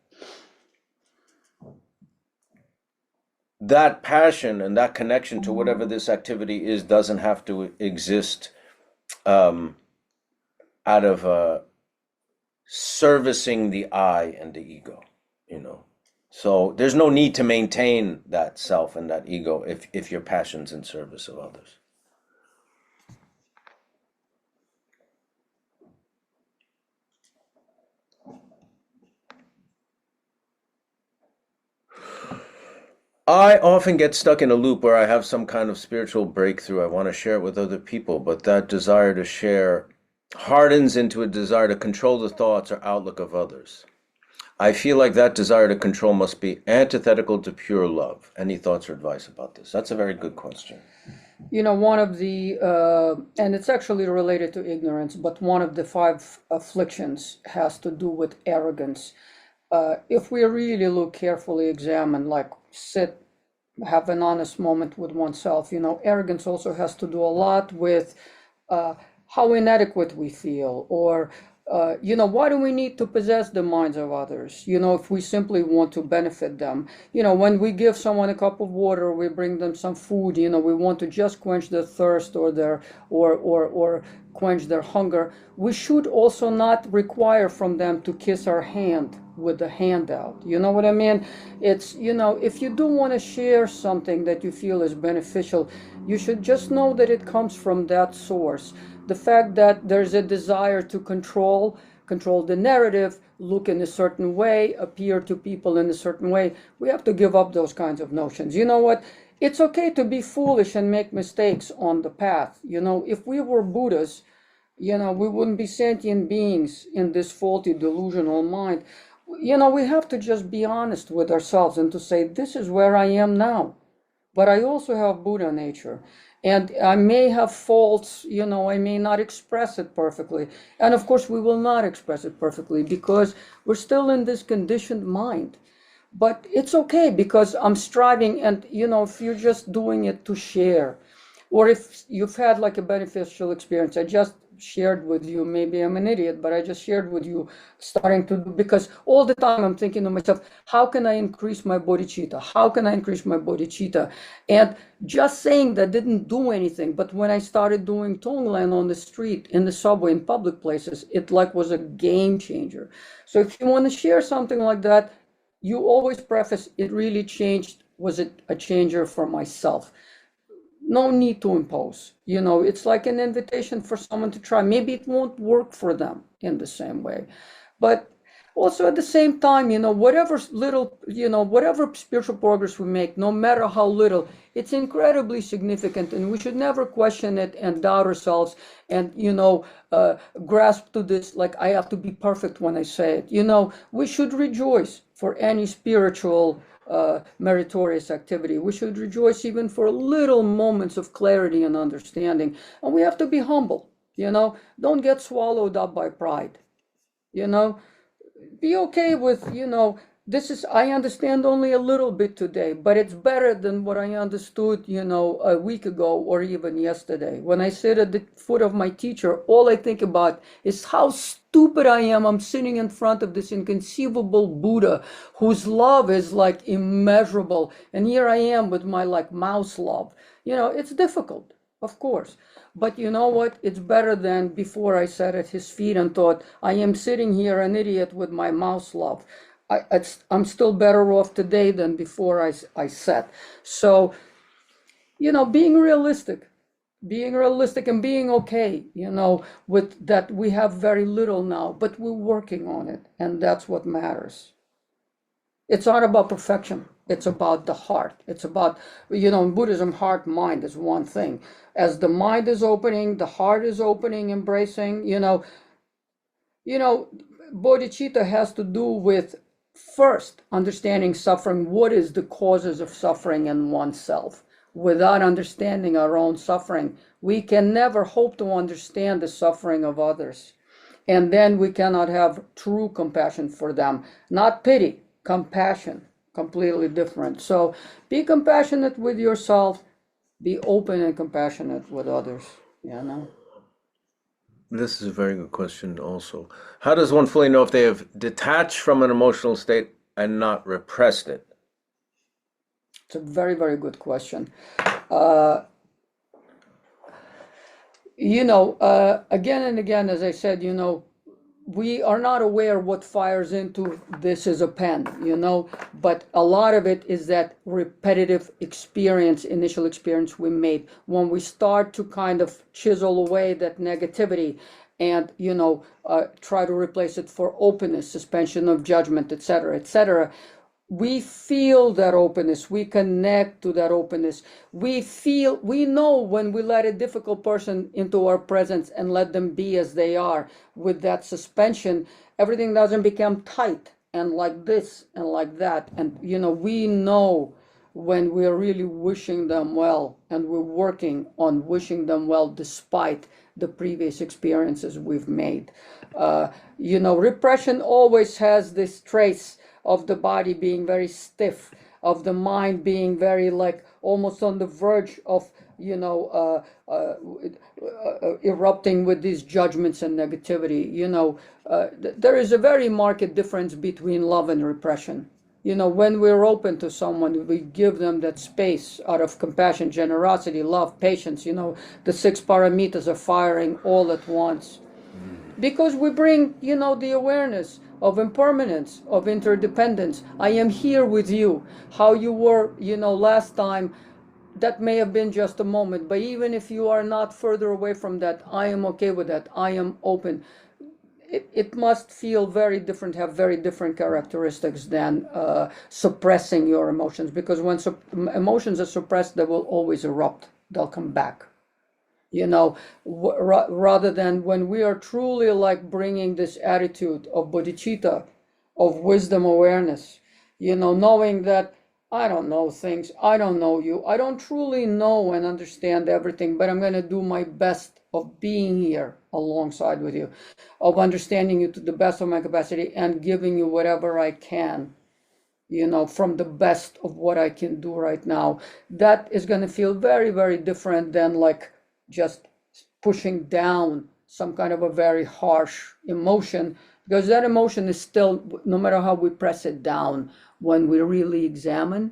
passion and that connection to whatever this activity is doesn't have to exist out of servicing the I and the ego. So there's no need to maintain that self and that ego if your passion's in service of others. I often get stuck in a loop where I have some kind of spiritual breakthrough. I want to share it with other people, but that desire to share hardens into a desire to control the thoughts or outlook of others. I feel like that desire to control must be antithetical to pure love. Any thoughts or advice about this? That's a very good question. One of the, and it's actually related to ignorance, but one of the 5 afflictions has to do with arrogance. If we really look carefully, examine, like sit, have an honest moment with oneself, arrogance also has to do a lot with how inadequate we feel, or why do we need to possess the minds of others? If we simply want to benefit them. When we give someone a cup of water, we bring them some food, we want to just quench their thirst or quench their hunger. We should also not require from them to kiss our hand with the handout. You know what I mean? It's, if you do want to share something that you feel is beneficial, you should just know that it comes from that source. The fact that there's a desire to control the narrative, look in a certain way, appear to people in a certain way, we have to give up those kinds of notions. You know what? It's okay to be foolish and make mistakes on the path. If we were Buddhas, we wouldn't be sentient beings in this faulty delusional mind. We have to just be honest with ourselves and to say, this is where I am now, but I also have Buddha nature. And I may have faults, I may not express it perfectly. And of course, we will not express it perfectly because we're still in this conditioned mind. But it's okay because I'm striving, and, if you're just doing it to share, or if you've had like a beneficial experience, I just shared with you, maybe I'm an idiot, but I just shared with you, starting to do, because all the time I'm thinking to myself, how can I increase my bodhicitta? How can I increase my bodhicitta? And just saying that didn't do anything. But when I started doing Tonglen on the street, in the subway, in public places, it like was a game changer. So if you want to share something like that, you always preface, it really changed. Was it a changer for myself? No need to impose. It's like an invitation for someone to try. Maybe it won't work for them in the same way. But also at the same time, whatever little, whatever spiritual progress we make, no matter how little, it's incredibly significant, and we should never question it and doubt ourselves and, grasp to this, like I have to be perfect when I say it. We should rejoice for any spiritual meritorious activity. We should rejoice even for little moments of clarity and understanding. And we have to be humble, don't get swallowed up by pride, be okay with, I understand only a little bit today, but it's better than what I understood, a week ago or even yesterday. When I sit at the foot of my teacher, all I think about is how stupid I am. I'm sitting in front of this inconceivable Buddha whose love is like immeasurable. And here I am with my like mouse love. It's difficult, of course. But you know what? It's better than before I sat at his feet and thought, I am sitting here an idiot with my mouse love. I'm still better off today than before I sat. So, being realistic and being okay, with that we have very little now, but we're working on it. And that's what matters. It's not about perfection. It's about the heart. It's about, in Buddhism, heart, mind is one thing. As the mind is opening, the heart is opening, embracing, bodhicitta has to do with first understanding suffering. What is the causes of suffering in oneself? Without understanding our own suffering, we can never hope to understand the suffering of others. And then we cannot have true compassion for them. Not pity, compassion, completely different. So be compassionate with yourself, be open and compassionate with others, This is a very good question also. How does one fully know if they have detached from an emotional state and not repressed it? It's a very, very good question. Again and again, as I said, we are not aware what fires into this is a pen, but a lot of it is that repetitive experience, initial experience we made. When we start to kind of chisel away that negativity and, try to replace it for openness, suspension of judgment, etc., we feel that openness, we connect to that openness. We know when we let a difficult person into our presence and let them be as they are with that suspension, everything doesn't become tight and like this and like that. And, we know when we're really wishing them well, and we're working on wishing them well despite the previous experiences we've made. Repression always has this trace of the body being very stiff, of the mind being very like almost on the verge of, erupting with these judgments and negativity. There is a very marked difference between love and repression. When we're open to someone, we give them that space out of compassion, generosity, love, patience. The 6 paramitas are firing all at once. Because we bring, the awareness of impermanence, of interdependence. I am here with you. How you were, last time, that may have been just a moment. But even if you are not further away from that, I am okay with that. I am open. It must feel very different, have very different characteristics than suppressing your emotions. Because when emotions are suppressed, they will always erupt. They'll come back. Rather than when we are truly like bringing this attitude of bodhicitta, of wisdom awareness, knowing that I don't know things, I don't know you, I don't truly know and understand everything, but I'm going to do my best of being here alongside with you, of understanding you to the best of my capacity and giving you whatever I can, from the best of what I can do right now. That is going to feel very, very different than like just pushing down some kind of a very harsh emotion, because that emotion is still, no matter how we press it down, when we really examine,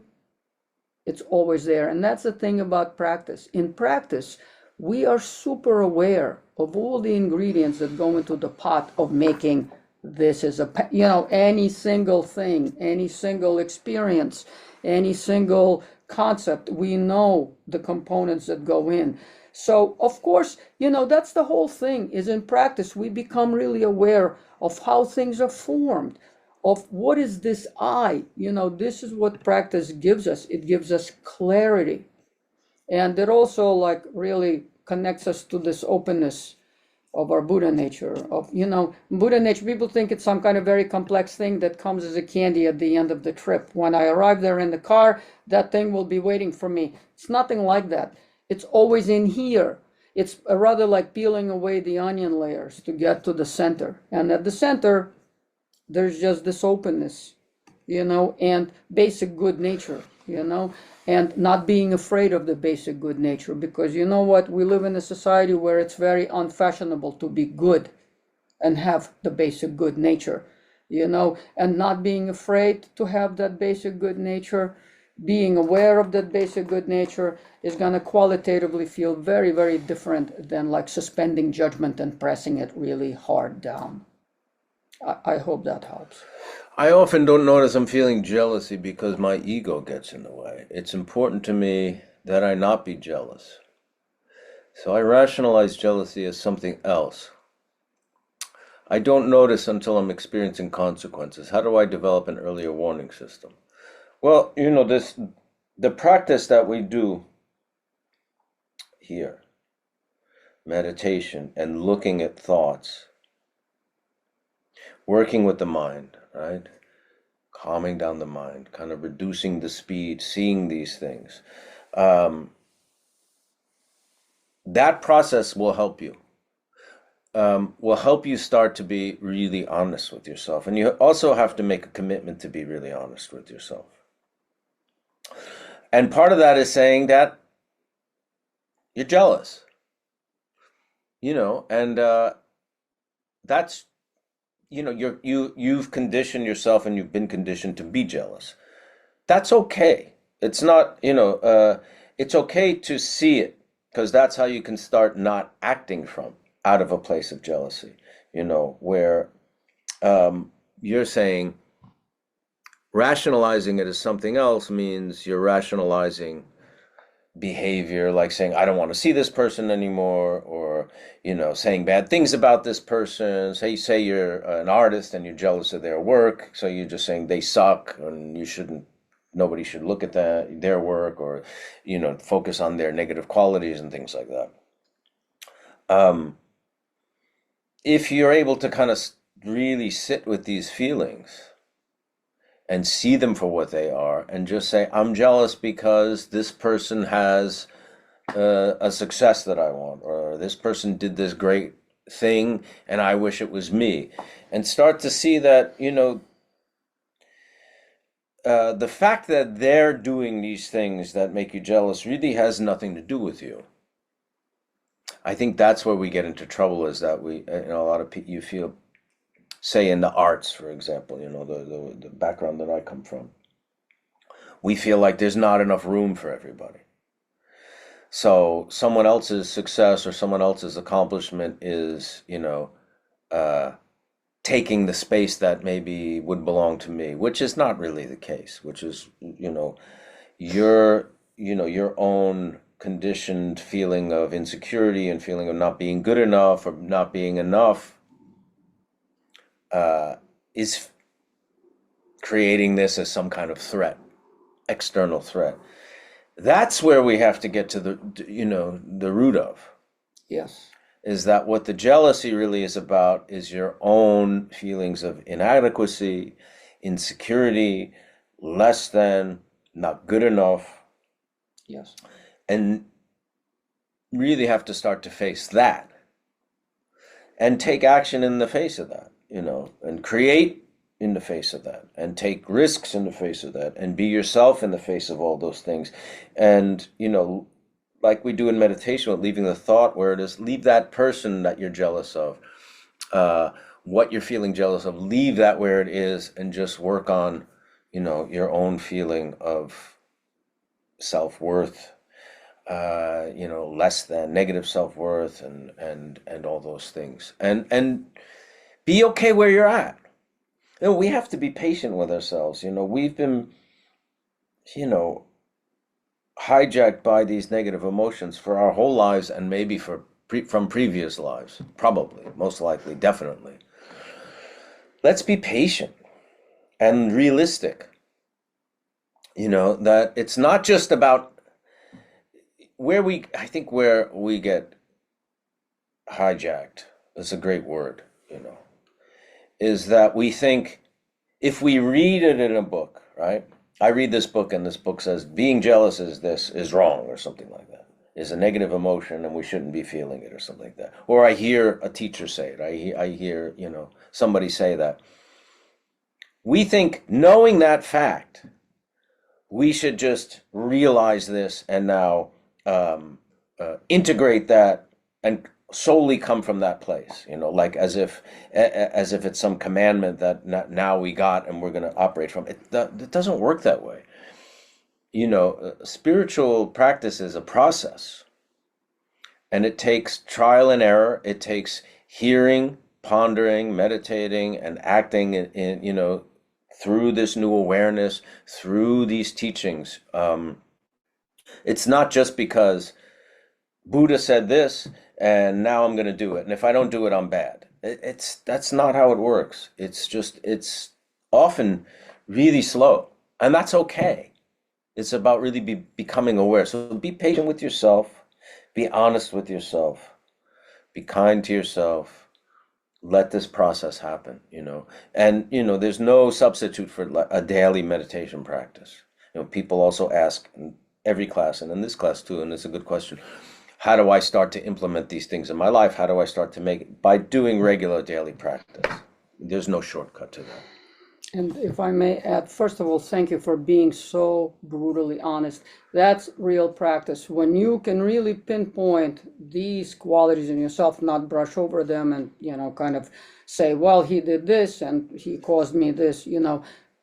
it's always there. And that's the thing about practice. In practice, we are super aware of all the ingredients that go into the pot of making this is any single thing, any single experience, any single concept, we know the components that go in. So of course, that's the whole thing, is in practice we become really aware of how things are formed, of what is this I. This is what practice gives us. It gives us clarity, and it also like really connects us to this openness of our Buddha nature. Buddha nature, people think it's some kind of very complex thing that comes as a candy at the end of the trip. When I arrive there in the car, that thing will be waiting for me. It's nothing like that. It's always in here. It's rather like peeling away the onion layers to get to the center. And at the center, there's just this openness, and basic good nature, and not being afraid of the basic good nature, because you know what, we live in a society where it's very unfashionable to be good and have the basic good nature, and not being afraid to have that basic good nature, being aware of that basic good nature is going to qualitatively feel very, very different than like suspending judgment and pressing it really hard down. I hope that helps. I often don't notice I'm feeling jealousy because my ego gets in the way. It's important to me that I not be jealous. So I rationalize jealousy as something else. I don't notice until I'm experiencing consequences. How do I develop an earlier warning system? Well, the practice that we do here, meditation and looking at thoughts, working with the mind, right? Calming down the mind, kind of reducing the speed, seeing these things. That process will help you. Will help you start to be really honest with yourself. And you also have to make a commitment to be really honest with yourself. And part of that is saying that you're jealous. And that's you've conditioned yourself and you've been conditioned to be jealous. That's okay. It's not, it's okay to see it, because that's how you can start not acting from out of a place of jealousy, where you're saying rationalizing it as something else means you're rationalizing behavior, like saying, I don't want to see this person anymore, or, saying bad things about this person. Say you're an artist and you're jealous of their work. So you're just saying they suck and nobody should look at their work, or, focus on their negative qualities and things like that. If you're able to kind of really sit with these feelings and see them for what they are, and just say, I'm jealous because this person has a success that I want, or this person did this great thing and I wish it was me. And start to see that, the fact that they're doing these things that make you jealous really has nothing to do with you. I think that's where we get into trouble, is that a lot of people, you feel, say in the arts, for example, the background that I come from, we feel like there's not enough room for everybody. So someone else's success or someone else's accomplishment is, taking the space that maybe would belong to me, which is not really the case, which is, your own conditioned feeling of insecurity and feeling of not being good enough or not being enough is creating this as some kind of threat, external threat. That's where we have to get to the root of. Yes. Is that what the jealousy really is about, is your own feelings of inadequacy, insecurity, less than, not good enough. Yes. And really have to start to face that and take action in the face of that, and create in the face of that, and take risks in the face of that, and be yourself in the face of all those things. And, like we do in meditation with leaving the thought where it is, leave that person that you're jealous of, what you're feeling jealous of, leave that where it is, and just work on, your own feeling of self-worth, less than negative self-worth, and all those things, and be okay where you're at. We have to be patient with ourselves. We've been, you know, hijacked by these negative emotions for our whole lives, and maybe from previous lives, probably, most likely, definitely. Let's be patient and realistic. That it's not just about I think where we get hijacked, is a great word, is that we think if we read it in a book, right? I read this book and this book says being jealous is wrong or something like that. Is a negative emotion and we shouldn't be feeling it or something like that. Or I hear a teacher say it. I hear, somebody say that. We think knowing that fact, we should just realize this and now integrate that and solely come from that place, like as if it's some commandment that now we got and we're going to operate from it. It doesn't work that way. Spiritual practice is a process, and it takes trial and error. It takes hearing, pondering, meditating, and acting through this new awareness, through these teachings. It's not just because Buddha said this and now I'm going to do it, and if I don't do it, I'm bad. That's not how it works. It's often really slow, and that's okay. It's about really becoming aware. So be patient with yourself, be honest with yourself, be kind to yourself. Let this process happen, and there's no substitute for a daily meditation practice. People also ask in every class, and in this class too, and it's a good question: how do I start to implement these things in my life? How do I start to make it? By doing regular daily practice. There's no shortcut to that. And if I may add, first of all, thank you for being so brutally honest. That's real practice. When you can really pinpoint these qualities in yourself, not brush over them and, kind of say, well, he did this and he caused me this,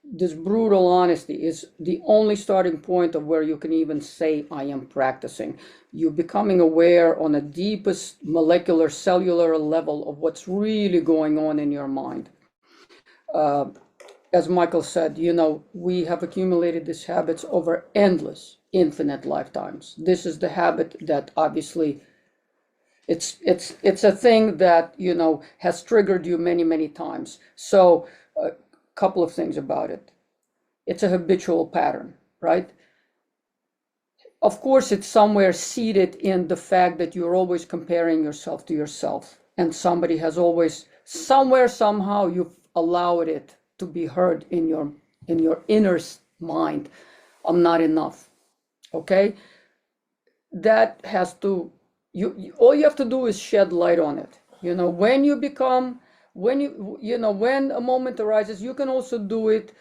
this brutal honesty is the only starting point of where you can even say, I am practicing. You're becoming aware on the deepest molecular, cellular level of what's really going on in your mind. As Michael said, we have accumulated these habits over infinite lifetimes. This is the habit that obviously it's a thing that, has triggered you many, many times. So a couple of things about it. It's a habitual pattern, right? Of course, it's somewhere seated in the fact that you're always comparing yourself to yourself. And somebody has always, somewhere, somehow, you've allowed it to be heard in your inner mind. I'm not enough. Okay? That has to, all you have to do is shed light on it. When you become, when a moment arises, you can also do it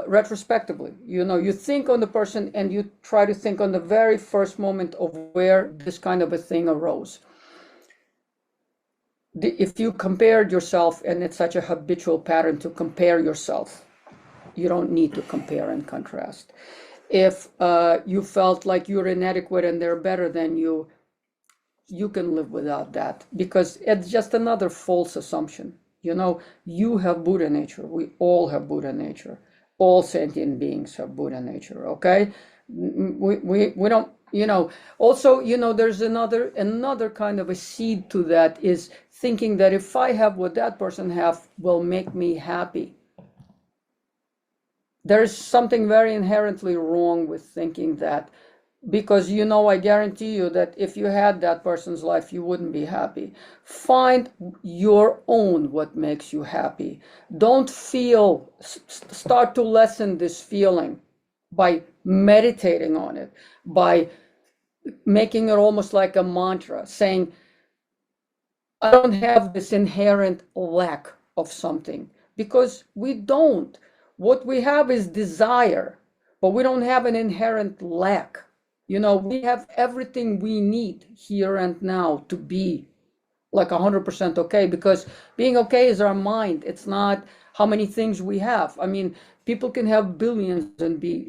retrospectively. You think on the person and you try to think on the very first moment of where this kind of a thing arose. If you compared yourself, and it's such a habitual pattern to compare yourself, you don't need to compare and contrast. If you felt like you're inadequate and they're better than you, you can live without that, because it's just another false assumption. You have Buddha nature. We all have Buddha nature. All sentient beings have Buddha nature, okay? We don't, also, there's another kind of a seed to that, is thinking that if I have what that person have, will make me happy. There's something very inherently wrong with thinking that, because I guarantee you that if you had that person's life, you wouldn't be happy. Find your own what makes you happy. Don't start to lessen this feeling by meditating on it, by making it almost like a mantra, saying, I don't have this inherent lack of something, because we don't. What we have is desire, but we don't have an inherent lack. We have everything we need here and now to be like 100% okay, because being okay is our mind. It's not how many things we have. I mean, people can have billions and be,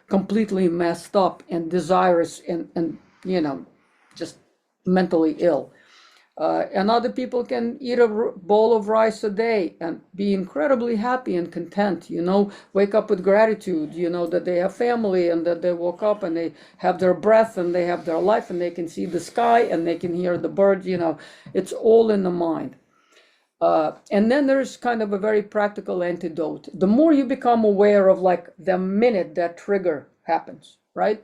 completely messed up and desirous and just mentally ill. And other people can eat a bowl of rice a day and be incredibly happy and content, wake up with gratitude, that they have family and that they woke up and they have their breath and they have their life and they can see the sky and they can hear the birds, it's all in the mind. And then there's kind of a very practical antidote. The more you become aware of like the minute that trigger happens, right?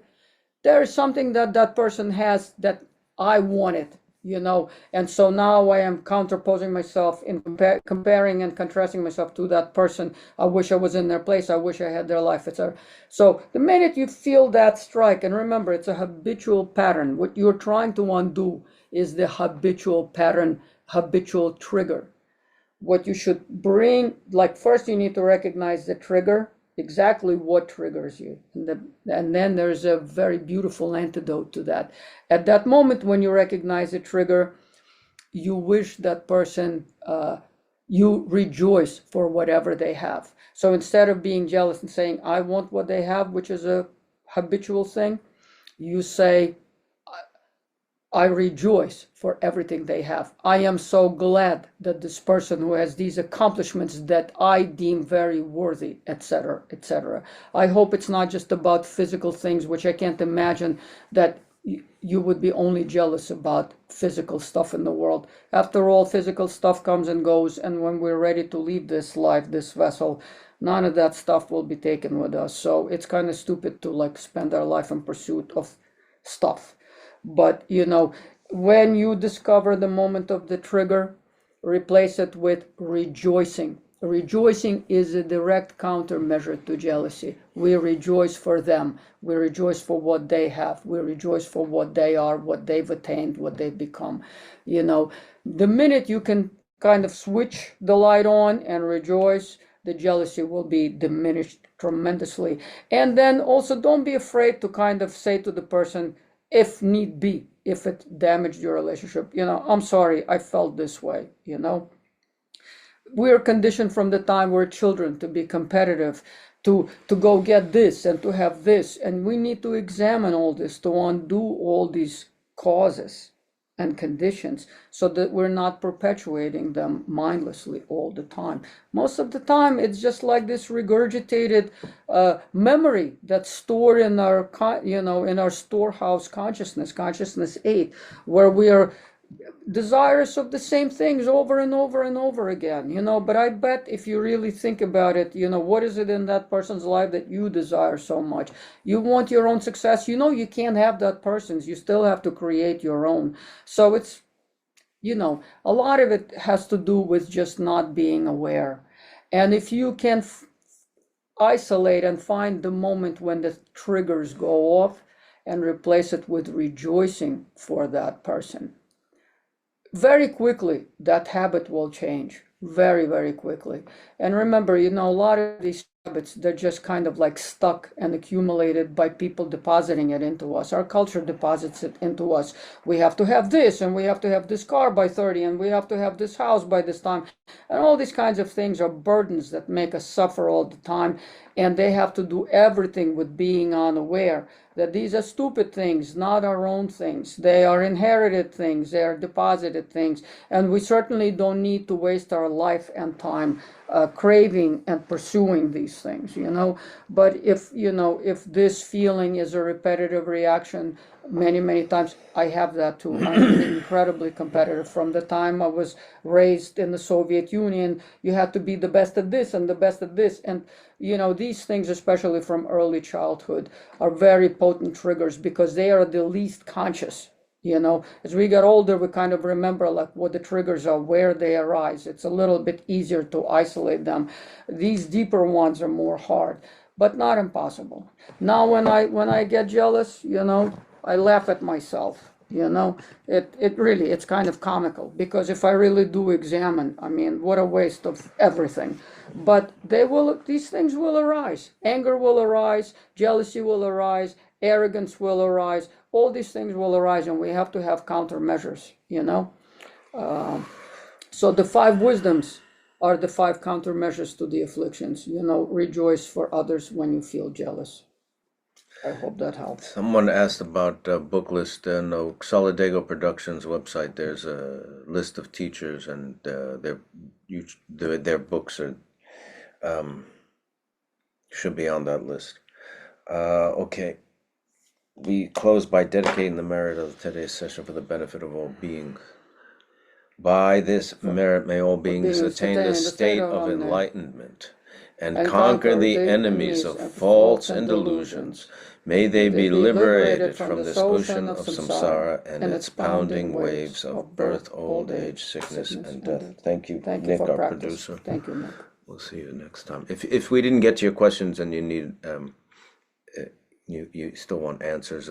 There is something that that person has that I wanted, and so now I am counterposing myself in comparing and contrasting myself to that person. I wish I was in their place. I wish I had their life, etc. So the minute you feel that strike, and remember, it's a habitual pattern. What you're trying to undo is the habitual pattern, habitual trigger. What you should bring, like first you need to recognize the trigger, exactly what triggers you. And then there's a very beautiful antidote to that. At that moment when you recognize a trigger, you wish that person, you rejoice for whatever they have. So instead of being jealous and saying, I want what they have, which is a habitual thing, you say, I rejoice for everything they have. I am so glad that this person who has these accomplishments that I deem very worthy, etc., etc. I hope it's not just about physical things, which I can't imagine that you would be only jealous about physical stuff in the world. After all, physical stuff comes and goes, and when we're ready to leave this life, this vessel, none of that stuff will be taken with us. So it's kind of stupid to like spend our life in pursuit of stuff. But when you discover the moment of the trigger, replace it with rejoicing. Rejoicing is a direct countermeasure to jealousy. We rejoice for them. We rejoice for what they have. We rejoice for what they are, what they've attained, what they've become. The minute you can kind of switch the light on and rejoice, the jealousy will be diminished tremendously. And then also don't be afraid to kind of say to the person, if need be, if it damaged your relationship, I'm sorry, I felt this way, We're conditioned from the time we're children to be competitive, to go get this and to have this. And we need to examine all this to undo all these causes and conditions so that we're not perpetuating them mindlessly all the time. Most of the time, it's just like this regurgitated memory that's stored in our, in our storehouse consciousness 8, where we are desirous of the same things over and over and over again, but I bet if you really think about it, what is it in that person's life that you desire so much? You want your own success, you can't have that person's, you still have to create your own. So it's, a lot of it has to do with just not being aware. And if you can isolate and find the moment when the triggers go off and replace it with rejoicing for that person, very quickly that habit will change, very, very quickly. And remember, a lot of these habits, they're just kind of like stuck and accumulated by people depositing it into us. Our culture deposits it into us. We have to have this, and we have to have this car by 30, and we have to have this house by this time. And all these kinds of things are burdens that make us suffer all the time. And they have to do everything with being unaware that these are stupid things, not our own things. They are inherited things, they are deposited things, and we certainly don't need to waste our life and time craving and pursuing these things, But if this feeling is a repetitive reaction many, many times, I have that too. I'm incredibly competitive. From the time I was raised in the Soviet Union, you had to be the best at this and the best at this. And, these things, especially from early childhood, are very potent triggers because they are the least conscious. As we get older, we kind of remember like what the triggers are, where they arise. It's a little bit easier to isolate them. These deeper ones are more hard, but not impossible. Now, when I get jealous, I laugh at myself. It's kind of comical because if I really do examine, what a waste of everything. But these things will arise. Anger will arise, jealousy will arise, arrogance will arise. All these things will arise, and we have to have countermeasures, So the 5 wisdoms are the 5 countermeasures to the afflictions. Rejoice for others when you feel jealous. I hope that helps. Someone asked about book list. No, Solidago Productions website. There's a list of teachers, and their books are should be on that list. Okay. We close by dedicating the merit of today's session for the benefit of all beings. By this merit may all beings attain the state of enlightenment and conquer the enemies of faults and delusions. May they be liberated from this ocean of samsara and its pounding waves of birth, old age, sickness, and death. Thank you, Nick, our producer. Thank you, Nick. We'll see you next time. If we didn't get to your questions and you need you still want answers,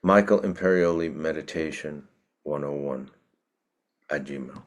Michael Imperioli Meditation 101 at Gmail.